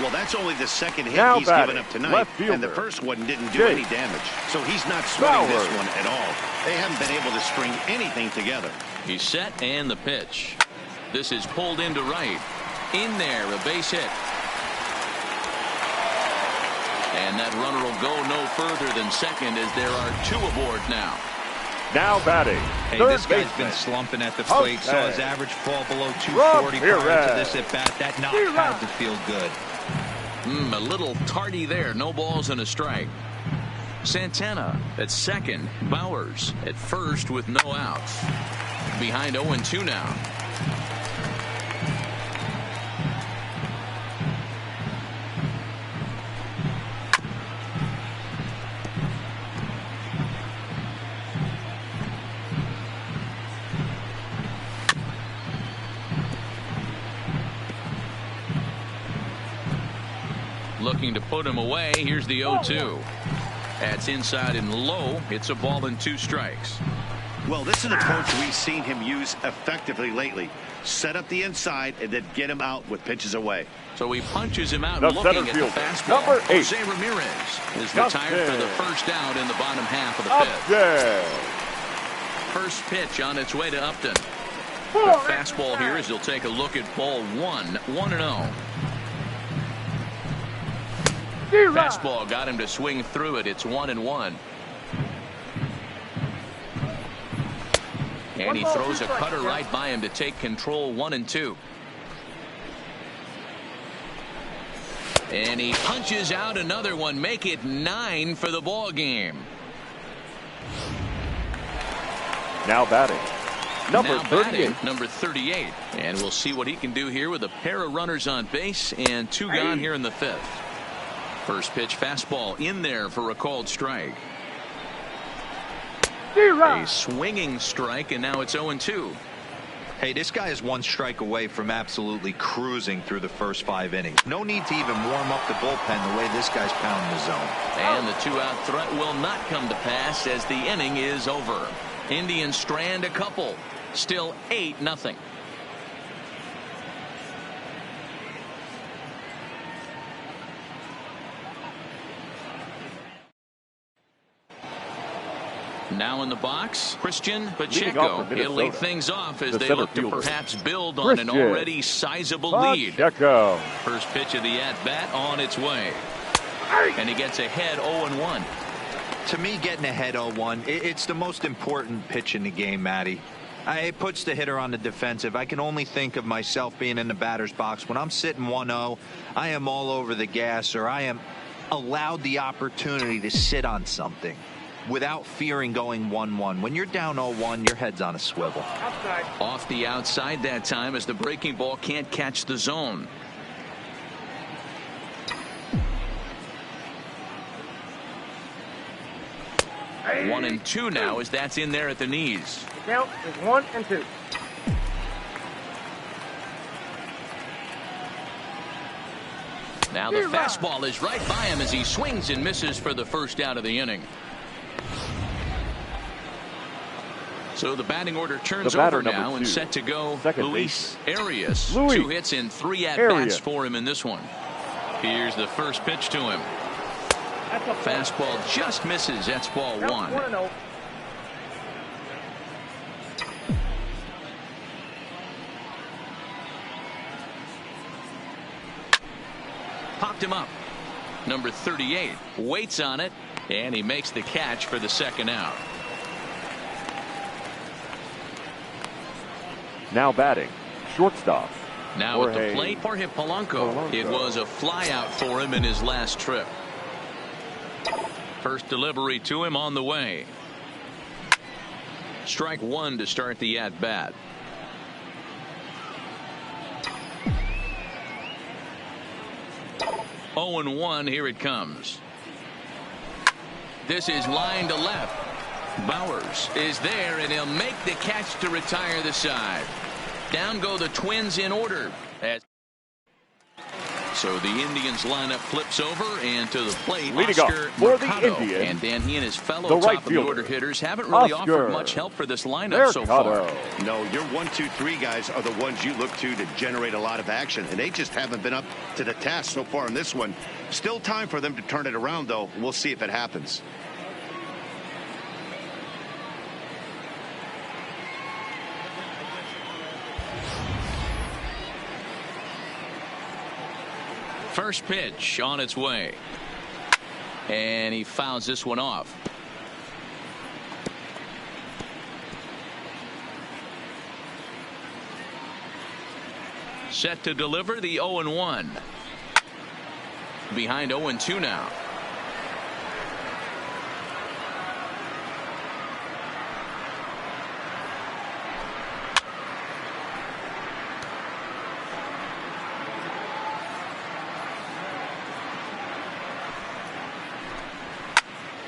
Well, that's only the second hit Now he's given up tonight, and the first one didn't do any damage. So he's not sweating this one at all. They haven't been able to string anything together. He's set, and the pitch. This is pulled into right. In there, a base hit. And that runner will go no further than second as there are 2 aboard now. Now batting. Hey, this guy's been slumping at the plate. Saw his average fall below 240 prior to this at bat. That knock had to feel good. A little tardy there. No balls and a strike. Santana at second. Bowers at first with no outs. Behind 0-2 now. Looking to put him away. Here's the 0-2. That's inside and low. It's a ball and 2 strikes. Well, this is an approach we've seen him use effectively lately. Set up the inside and then get him out with pitches away. So he punches him out The looking center at the fielder, fastball. number 8. Jose Ramirez is retired for the first out in the bottom half of the fifth. Upton. First pitch on its way to Upton. The fastball here as he'll take a look at ball 1-0. Fastball got him to swing through it. It's 1-1. And he throws a cutter right by him to take control. 1-2. And he punches out another one. Make it 9 for the ball game. Now batting. Number 38. Number 38. And we'll see what he can do here with a pair of runners on base and 2 gone here in the fifth. First pitch fastball in there for a called strike. A swinging strike, and now it's 0-2. Hey, this guy is 1 strike away from absolutely cruising through the first 5 innings. No need to even warm up the bullpen the way this guy's pounding the zone. And the 2-out threat will not come to pass as the inning is over. Indians strand a couple. Still 8-0. Now in the box, Christian Pacheco. He'll lead things off as they look to perhaps build on an already sizable lead. Pacheco. First pitch of the at-bat on its way. And he gets ahead 0-1. To me, getting ahead 0-1, it's the most important pitch in the game, Matty. It puts the hitter on the defensive. I can only think of myself being in the batter's box. When I'm sitting 1-0, I am all over the gas, or I am allowed the opportunity to sit on something without fearing going 1-1. When you're down 0-1, your head's on a swivel. Outside. Off the outside that time as the breaking ball can't catch the zone. Hey. 1-2 now as that's in there at the knees. Count is 1-2. Now the fastball is right by him as he swings and misses for the first out of the inning. So the batting order turns over now and set to go. Luis Arias. 2 hits in 3 at-bats for him in this one. Here's the first pitch to him. Fastball just misses. That's ball 1. 1-0. Popped him up. Number 38 waits on it, and he makes the catch for the second out. Now batting. Shortstop. Now at the plate for Polanco. It was a fly out for him in his last trip. First delivery to him on the way. Strike 1 to start the at-bat. Oh, 0-1. Here it comes. This is line to left. Bowers is there, and he'll make the catch to retire the side. Down go the Twins in order. So the Indians lineup flips over, and to the plate, Oscar Mercado. And then he and his fellow top-of-the-order hitters haven't really offered much help for this lineup so far. No, your 1, 2, 3 guys are the ones you look to generate a lot of action, and they just haven't been up to the task so far in this one. Still time for them to turn it around, though. We'll see if it happens. First pitch on its way. And he fouls this one off. Set to deliver the 0-1. Behind 0-2 now.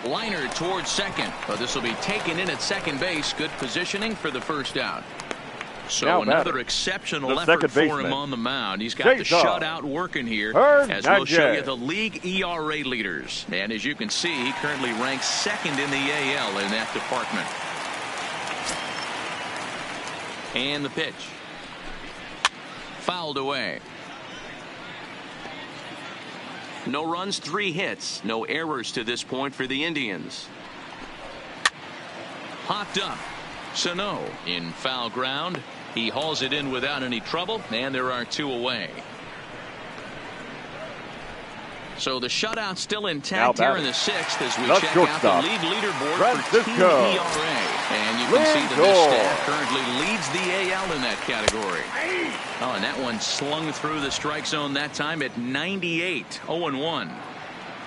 Liner towards second, but this will be taken in at second base. Good positioning for the first out. So another exceptional effort for him on the mound. He's got the shutout working here, as we'll show you the league ERA leaders. And as you can see, he currently ranks second in the AL in that department. And the pitch. Fouled away. No runs, 3 hits. No errors to this point for the Indians. Hopped up. Sano in foul ground. He hauls it in without any trouble, and there are 2 away. So the shutout still intact here in the 6th as we check out the lead leaderboard for team ERA. And you can see that this staff currently leads the AL in that category. Oh, and that one slung through the strike zone that time at 98, 0-1.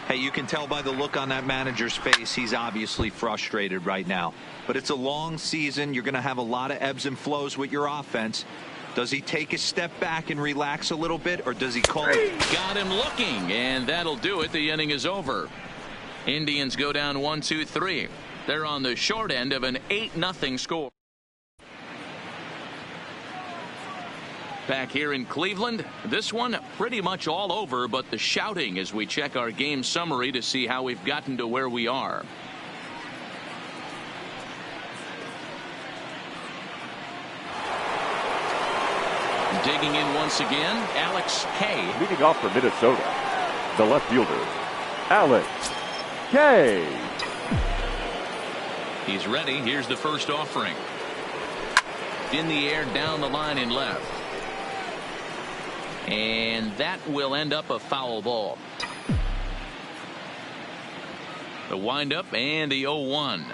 Hey, you can tell by the look on that manager's face he's obviously frustrated right now. But it's a long season. You're going to have a lot of ebbs and flows with your offense. Does he take a step back and relax a little bit, or does he call it? Got him looking, and that'll do it. The inning is over. Indians go down 1-2-3. They're on the short end of an 8-0 score. Back here in Cleveland, this one pretty much all over, but the shouting as we check our game summary to see how we've gotten to where we are. Digging in once again, Alex Kay. Leading off for Minnesota, the left fielder, Alex Kay. He's ready. Here's the first offering. In the air, down the line in left. And that will end up a foul ball. The windup and the 0-1.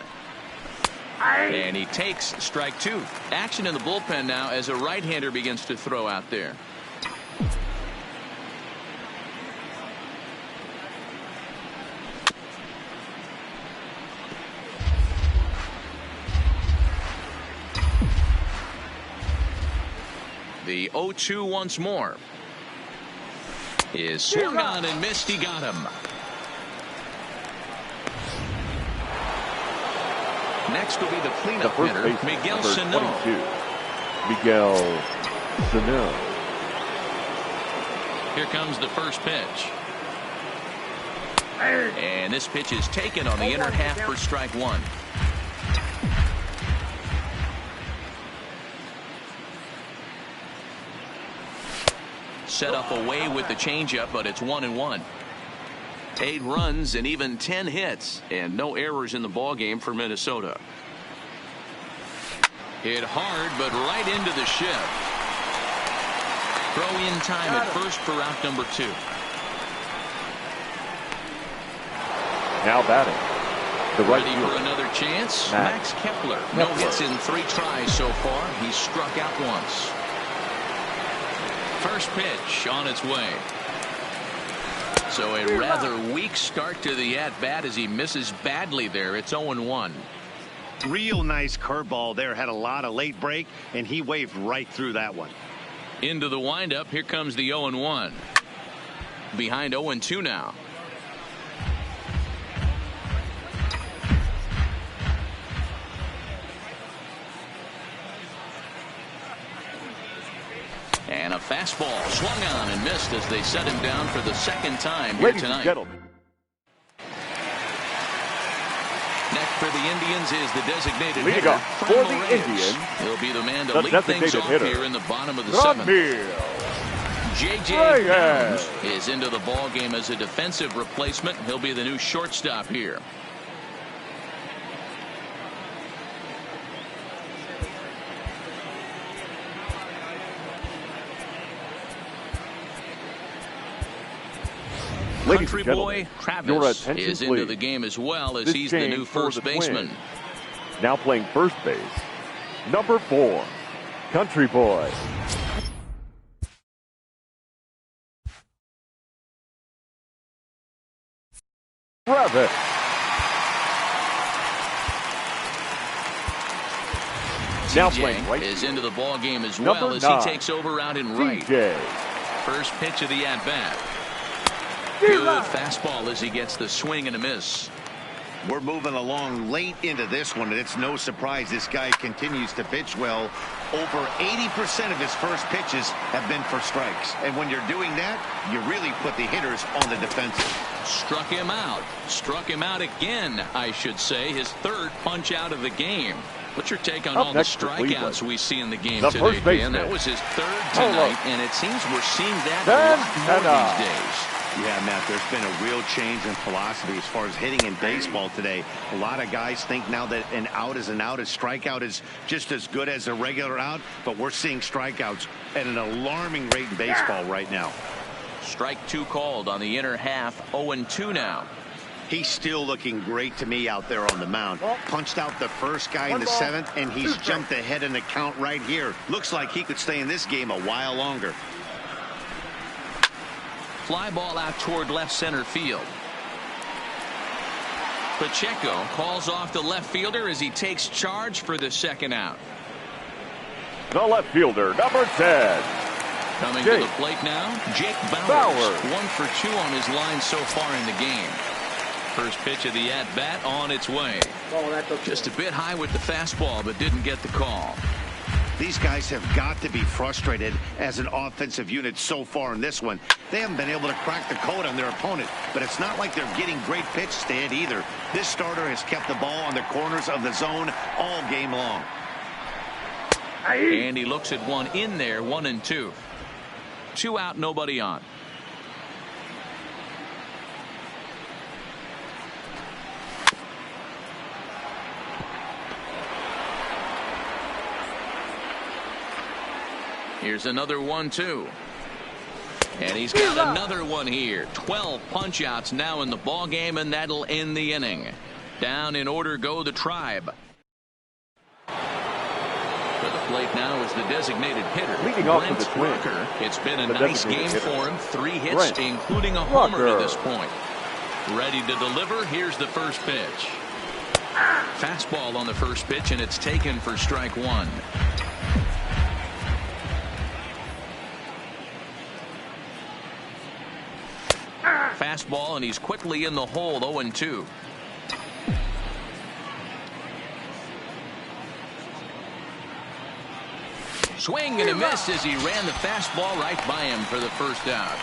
And he takes strike 2. Action in the bullpen now as a right-hander begins to throw out there. The 0-2 once more. Is swung on and missed. He got him. Next will be the cleanup hitter, Miguel Sano. Miguel Sano. Here comes the first pitch. And this pitch is taken on the inner half for strike 1. Set up away with the changeup, but it's 1-1. 8 runs and even 10 hits, and no errors in the ball game for Minnesota. Hit hard, but right into the shift. Throw in time at first for out number 2. Now batting, the right Ready for another chance. Max Kepler. No hits in 3 tries so far. He's struck out once. First pitch on its way. So a rather weak start to the at-bat as he misses badly there. It's 0-1. Real nice curveball there. Had a lot of late break, and he waved right through that one. Into the windup. Here comes the 0-1. Behind 0-2 now. And a fastball swung on and missed as they set him down for the second time here tonight. Next for the Indians is the designated leading hitter, off for the Indians. He'll be the man to lead things off here in the bottom of the 7th. J.J. Jones is into the ball game as a defensive replacement. He'll be the new shortstop here. Country boy Travis is into the game as well as he's the new first baseman. Now playing first base, number 4, Country boy. Travis. Now playing right is into the ball game as well as he takes over out in right. First pitch of the at-bat. Good fastball as he gets the swing and a miss. We're moving along late into this one, and it's no surprise this guy continues to pitch well. Over 80% of his first pitches have been for strikes. And when you're doing that, you really put the hitters on the defensive. Struck him out. Struck him out again, I should say. His 3rd punch out of the game. What's your take on Up all the next for strikeouts Cleveland, we see in the game the today, first Dan? baseman. That was his third tonight, and it seems we're seeing that a lot more these days. Yeah, Matt, there's been a real change in philosophy as far as hitting in baseball today. A lot of guys think now that an out is an out, a strikeout is just as good as a regular out, but we're seeing strikeouts at an alarming rate in baseball right now. Strike two called on the inner half, 0-2 now. He's still looking great to me out there on the mound. Punched out the first guy in the seventh, and he's jumped ahead in the count right here. Looks like he could stay in this game a while longer. Fly ball out toward left center field. Pacheco calls off the left fielder as he takes charge for the second out. The left fielder, number 10. Coming to the plate now, Jake Bowers. 1 for 2 on his line so far in the game. First pitch of the at-bat on its way. Just a bit high with the fastball, but didn't get the call. These guys have got to be frustrated as an offensive unit so far in this one. They haven't been able to crack the code on their opponent, but it's not like they're getting great pitches to hit either. This starter has kept the ball on the corners of the zone all game long. And he looks at one in there, 1-2. 2 out, nobody on. Here's another 1-2. And he's got another one here. 12 punch outs now in the ball game, and that'll end the inning. Down in order go the Tribe. To the plate now is the designated hitter. Leading off Brent with the Twins. Rucker. It's been a The nice designated game hitter. for him. 3 hits, Brent including a homer Rucker. to this point. Ready to deliver. Here's the first pitch. Fastball on the first pitch, and it's taken for strike 1. Fastball, and he's quickly in the hole, 0-2. Swing and a miss as he ran the fastball right by him for the first out.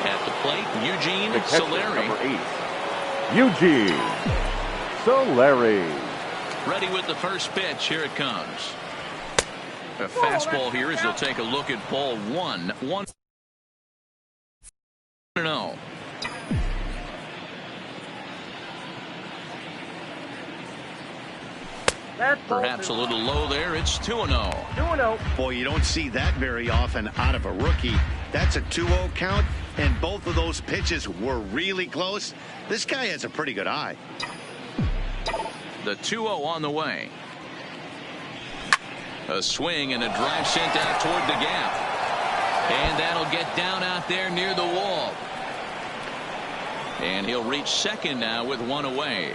At the plate, Eugene The catcher, Solari. number 8. Eugene Solari. Ready with the first pitch. Here it comes. A fastball here as they'll take a look at ball 1. 1-0. Perhaps a little low there. It's 2-0. 2-0. Boy, you don't see that very often out of a rookie. That's a 2-0 count, and both of those pitches were really close. This guy has a pretty good eye. The 2-0 on the way. A swing and a drive sent out toward the gap. And that'll get down out there near the wall. And he'll reach second now with 1 away.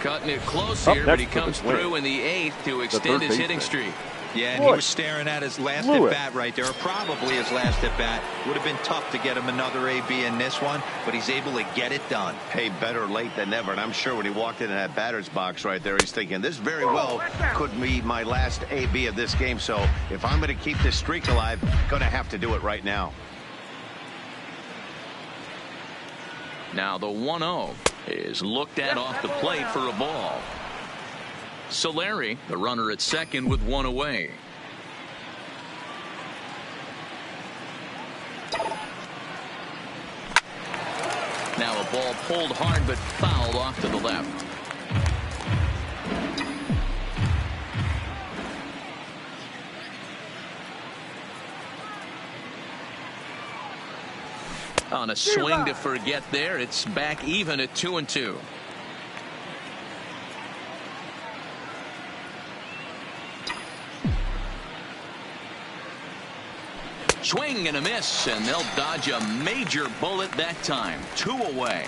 Cutting it close here, but he comes through in the 8th to extend his hitting streak. Yeah, and he was staring at his last at-bat right there, or probably his last at-bat. Would have been tough to get him another AB in this one, but he's able to get it done. Hey, better late than never, and I'm sure when he walked into that batter's box right there, he's thinking, this very well could be my last AB of this game, so if I'm going to keep this streak alive, going to have to do it right now. Now the 1-0 is looked at off the plate for a ball. Solari, the runner at second with 1 away. Now a ball pulled hard but fouled off to the left. On a swing to forget there, it's back even at 2-2. Swing and a miss, and they'll dodge a major bullet that time. 2 away.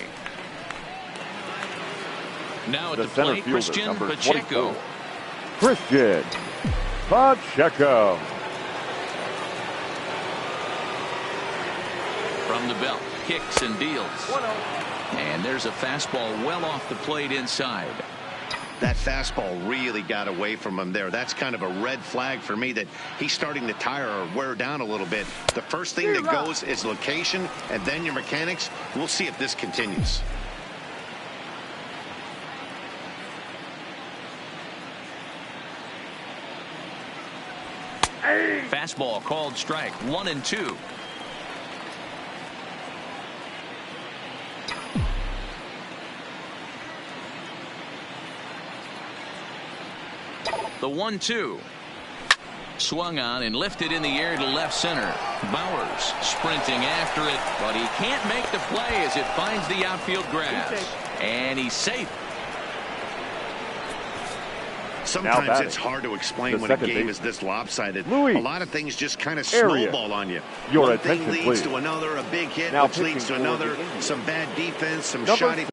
Now at the plate, Christian Pacheco. 24. Christian Pacheco. From the belt, kicks and deals. And there's a fastball well off the plate inside. That fastball really got away from him there. That's kind of a red flag for me that he's starting to tire or wear down a little bit. The first thing that goes is location and then your mechanics. We'll see if this continues. Fastball called strike. 1-2. The 1-2. Swung on and lifted in the air to left center. Bowers sprinting after it, but he can't make the play as it finds the outfield grass. And he's safe. Sometimes it's hard to explain when a game is this lopsided. A lot of things just kind of snowball on you. One thing leads to another, a big hit, which leads to another, some bad defense, some shoddy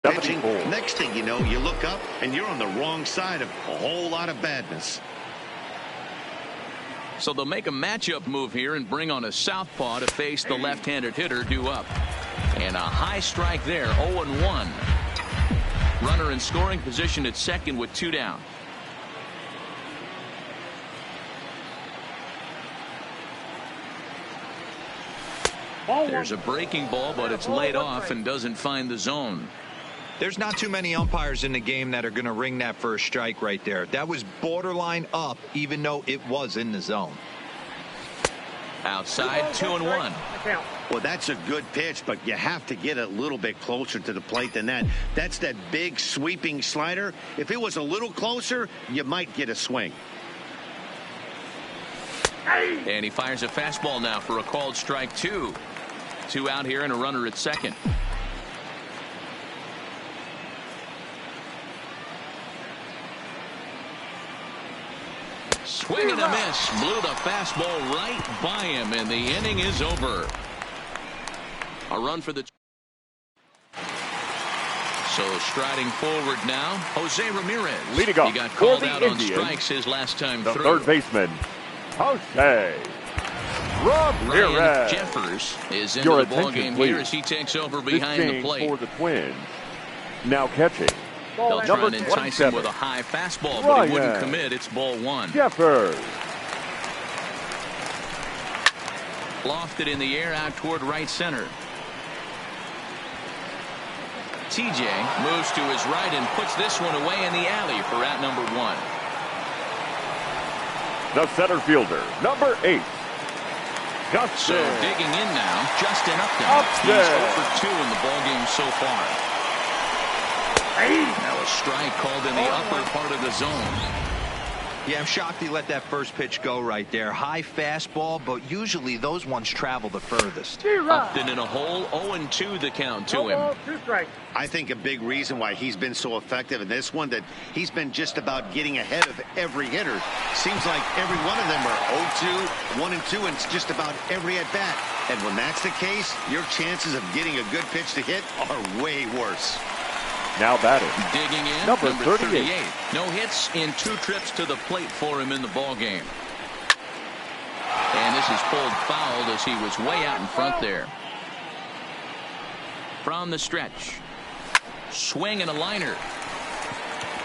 pitching. Next thing you know, you look up and you're on the wrong side of a whole lot of badness. So they'll make a matchup move here and bring on a southpaw to face the left-handed hitter due up. And a high strike there, 0-1. Runner in scoring position at second with 2 down. There's a breaking ball, but it's laid off and doesn't find the zone. There's not too many umpires in the game that are going to ring that for a strike right there. That was borderline up, even though it was in the zone. Outside, 2-1. Well, that's a good pitch, but you have to get a little bit closer to the plate than that. That's that big sweeping slider. If it was a little closer, you might get a swing. And he fires a fastball now for a called strike 2. 2 out here and a runner at second. Swing and a miss. Blew the fastball right by him, and the inning is over. A run for the... So striding forward now, Jose Ramirez. Leading off he got called for the out Indians, on strikes his last time the through. third baseman, Jose Ramirez. Ryan Jeffers is into the ballgame here as he takes over behind the plate. For the Twins. Now catching. They'll try and entice him with a high fastball, but he wouldn't commit. It's ball 1. Jeffers. Lofted in the air out toward right center. TJ moves to his right and puts this one away in the alley for out number 1. The center fielder, number 8. So digging in now, Justin Upton. He's 0 for 2 in the ballgame so far. Now a strike called in the upper part of the zone. Yeah, I'm shocked he let that first pitch go right there. High fastball, but usually those ones travel the furthest. Upton in a hole, 0-2 the count to him. I think a big reason why he's been so effective in this one, that he's been just about getting ahead of every hitter. Seems like every one of them are 0-2, 1-2, and it's just about every at-bat. And when that's the case, your chances of getting a good pitch to hit are way worse. Now batting. Digging in, number 38. No hits in 2 trips to the plate for him in the ballgame. And this is pulled fouled as he was way out in front there. From the stretch. Swing and a liner.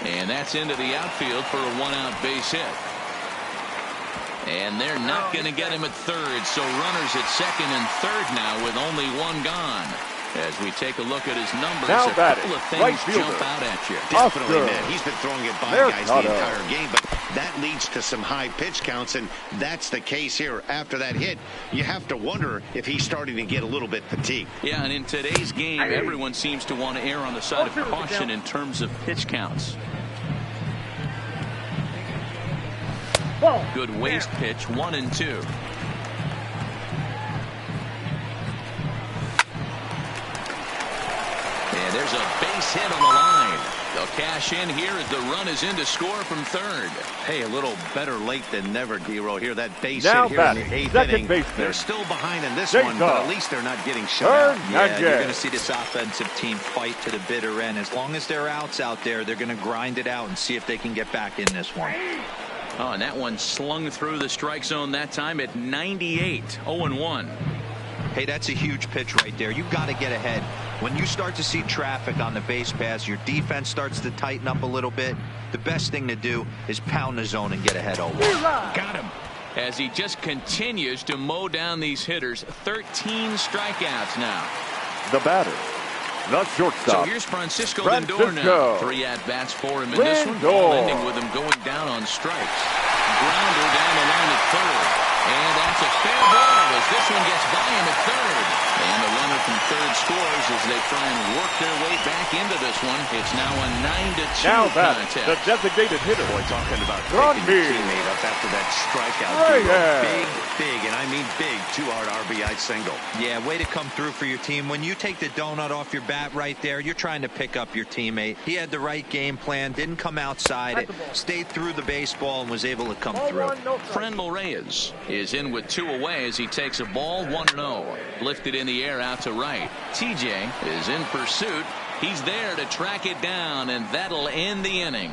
And that's into the outfield for a 1-out base hit. And they're not going to get him at third, so runners at second and third now with only 1 gone. As we take a look at his numbers, now a couple of things jump out at you. Definitely, man. He's been throwing it by guys the entire game, but that leads to some high pitch counts, and that's the case here. After that hit, you have to wonder if he's starting to get a little bit fatigued. Yeah, and in today's game, everyone seems to want to err on the side of caution in terms of pitch counts. Good waist pitch, 1-2. And there's a base hit on the line. They'll cash in here as the run is in to score from third. Hey, a little better late than never, D-Row. Here, that base now hit here in the 8th inning. Baseman. They're still behind in this one, but at least they're not getting shut out. Yeah, you're going to see this offensive team fight to the bitter end. As long as there are outs out there, they're going to grind it out and see if they can get back in this one. Oh, and that one slung through the strike zone that time at 98, 0-1. Hey, that's a huge pitch right there. You've got to get ahead. When you start to see traffic on the base pass, your defense starts to tighten up a little bit. The best thing to do is pound the zone and get ahead 0-1. Got him. As he just continues to mow down these hitters. 13 strikeouts now. The batter, The So shortstop. here's Francisco Lindor now. 3 at-bats for him in this one. Lindor. Ending with him going down on strikes. Grounder down the line at third. And that's a fair ball as this one gets by him at third. And the runner from third scores as they try and work their way back into this one. It's now a 9-2 Now that's contest. the designated hitter. Boy, talking about Grunby. picking your teammate up after that strikeout. Reyes. Big, and I mean big, 2-hard RBI single. Yeah, way to come through for your team. When you take the donut off your bat right there, you're trying to pick up your teammate. He had the right game plan, didn't come outside it, stayed through the baseball, and was able to come through. Franmil Reyes is in with 2 away as he takes a ball 1-0. Lifted in the air out to right. TJ is in pursuit. He's there to track it down, and that'll end the inning.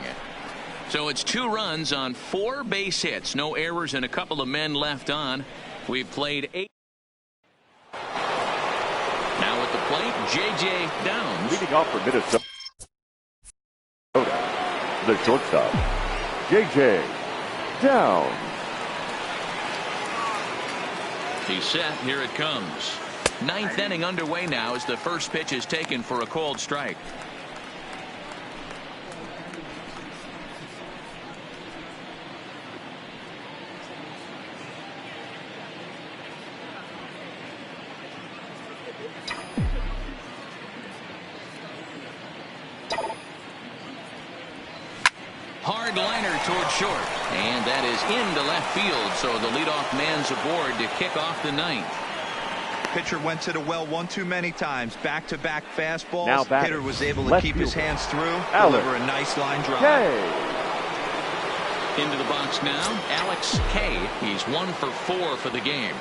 So it's 2 runs on 4 base hits. No errors and a couple of men left on. We've played 8. Now at the plate, J.J. Downs. Leading off for Minnesota. The shortstop. J.J. Downs. He's set. Here it comes. 9th inning underway now as the first pitch is taken for a called strike. Hard liner toward short, and that is into left field, so the leadoff man's aboard to kick off the 9th. Pitcher went to the well one too many times. Back-to-back fastballs. Now batting. Hitter was able to Left keep his fielder. hands through, Alex deliver a nice line drive. K. Into the box now, Alex K. He's 1 for 4 for the game.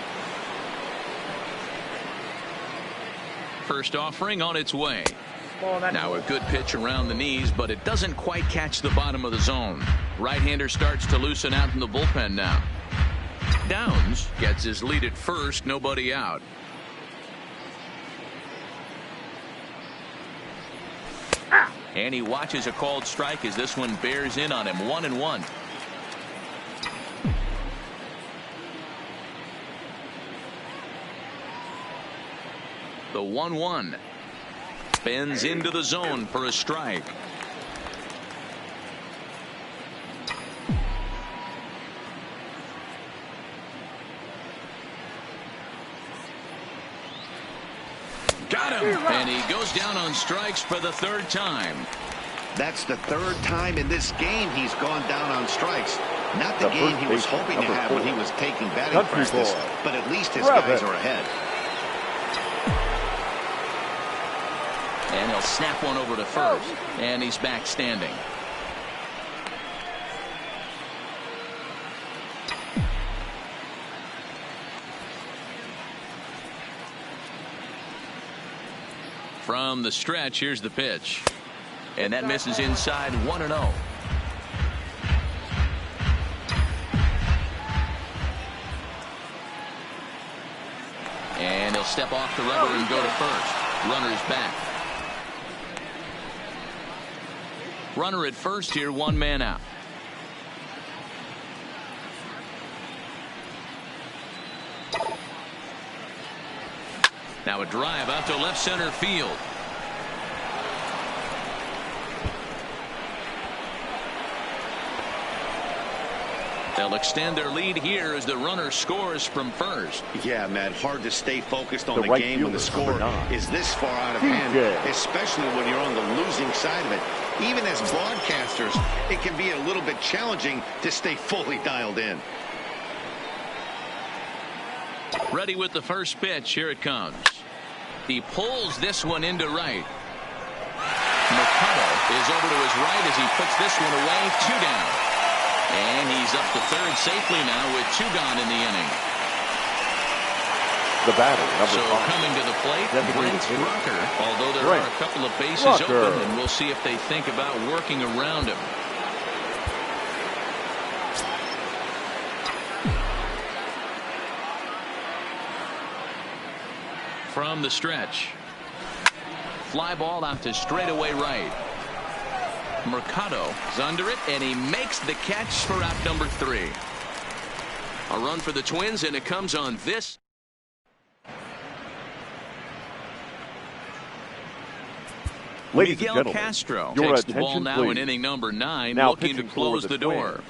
First offering on its way. Now a good pitch around the knees, but it doesn't quite catch the bottom of the zone. Right-hander starts to loosen out in the bullpen now. Downs gets his lead at first, nobody out. And he watches a called strike as this one bears in on him. 1-1. The 1-1 bends into the zone for a strike. Got him, and he goes down on strikes for the 3rd time. That's the 3rd time in this game he's gone down on strikes. Not the game he was hoping to have when he was taking batting practice, but at least his guys are ahead. And he'll snap one over to first, and he's back standing. From the stretch, here's the pitch. And that misses inside. 1-0. And he'll step off the rubber and go to first. Runner's back. Runner at first here, 1 man out. Now a drive out to left center field. They'll extend their lead here as the runner scores from first. Yeah, Matt, hard to stay focused on the right game when the fielder, score is this far out of hand, especially when you're on the losing side of it. Even as broadcasters, it can be a little bit challenging to stay fully dialed in. Ready with the first pitch. Here it comes. He pulls this one into right. Mercado is over to his right as he puts this one away. 2 down. And he's up to third safely now with 2 gone in the inning. The batter, number 5. Coming to the plate, Brent Rucker, although there are a couple of bases open, and we'll see if they think about working around him. From the stretch. Fly ball out to straightaway right. Mercado is under it, and he makes the catch for out number 3. A run for the Twins, and it comes on this. Ladies and Miguel gentlemen, Castro your takes the ball attention, now in please. inning number 9, Now looking to pitching for close the the door. Twins.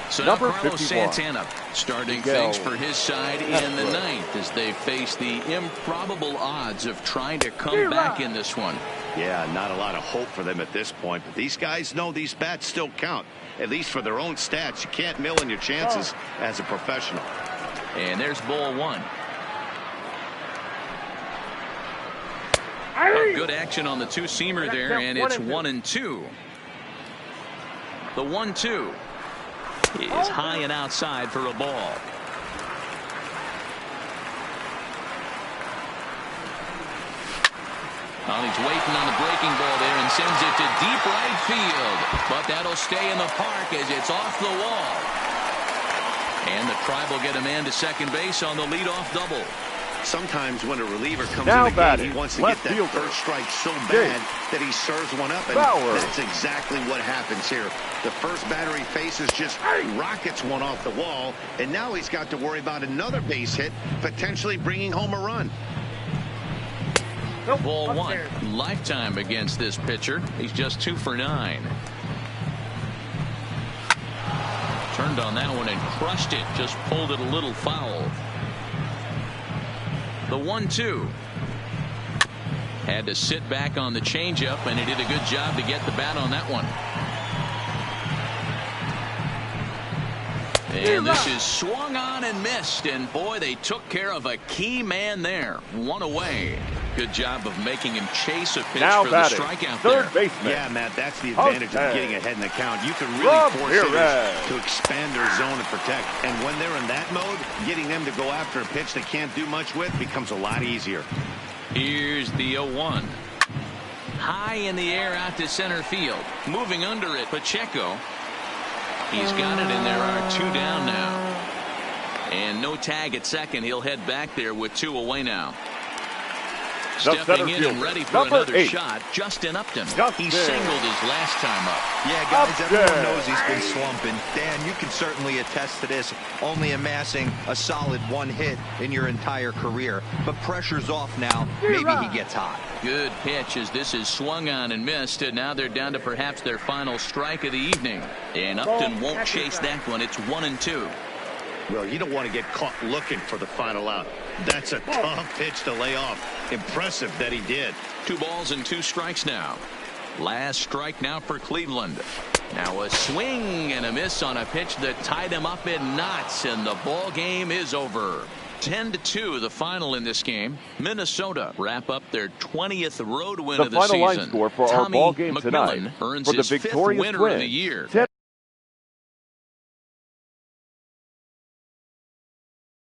So now Number Carlos 51, Santana starting Miguel things for his side in the Castro. 9th as they face the improbable odds of trying to come back in this one. Yeah, not a lot of hope for them at this point, but these guys know these bats still count, at least for their own stats. You can't mill in your chances as a professional. And there's ball 1. A good action on the two-seamer there, and it's 1-2. The 1-2 is high and outside for a ball. Well, he's waiting on the breaking ball there and sends it to deep right field. But that'll stay in the park as it's off the wall. And the Tribe will get a man to second base on the leadoff double. Sometimes when a reliever comes Now in the game, batting, he wants to left get that fielder. first strike so Jake bad that he serves one up, and Bauer. that's exactly what happens here. The first batter he faces just rockets one off the wall, and now he's got to worry about another base hit, potentially bringing home a run. Ball 1. Lifetime against this pitcher. He's just 2 for 9. Turned on that one and crushed it. Just pulled it a little foul. The 1-2. Had to sit back on the changeup, and he did a good job to get the bat on that one. And this is swung on and missed, and boy, they took care of a key man there. One away. Good job of making him chase a pitch Now for batting, the strikeout third there. baseman. Yeah, Matt, that's the advantage of Okay. getting ahead in the count. You can really Rob force Perez. hitters to expand their zone and protect. And when they're in that mode, getting them to go after a pitch they can't do much with becomes a lot easier. Here's the 0-1. High in the air out to center field. Moving under it, Pacheco. He's got it, and there are 2 down now. And no tag at second. He'll head back there with 2 away now. Stepping in and ready for another 8. shot, Justin Upton. Justin. He singled his last time up. Yeah, guys, everyone Upton. knows he's been slumping. Dan, you can certainly attest to this, only amassing a solid 1 hit in your entire career. But pressure's off now. Maybe he gets hot. Good pitch as this is swung on and missed, and now they're down to perhaps their final strike of the evening. And Upton won't chase that one. It's 1-2. Well, you don't want to get caught looking for the final out. That's a tough pitch to lay off. Impressive that he did. 2 balls and 2 strikes now. Last strike now for Cleveland. Now a swing and a miss on a pitch that tied him up in knots, and the ball game is over. 10-2 the final in this game. Minnesota wrap up their 20th road win The of the final season. line score for our Tommy ball game McMillan tonight earns for the his 5th victorious winner of the Twins, year. 10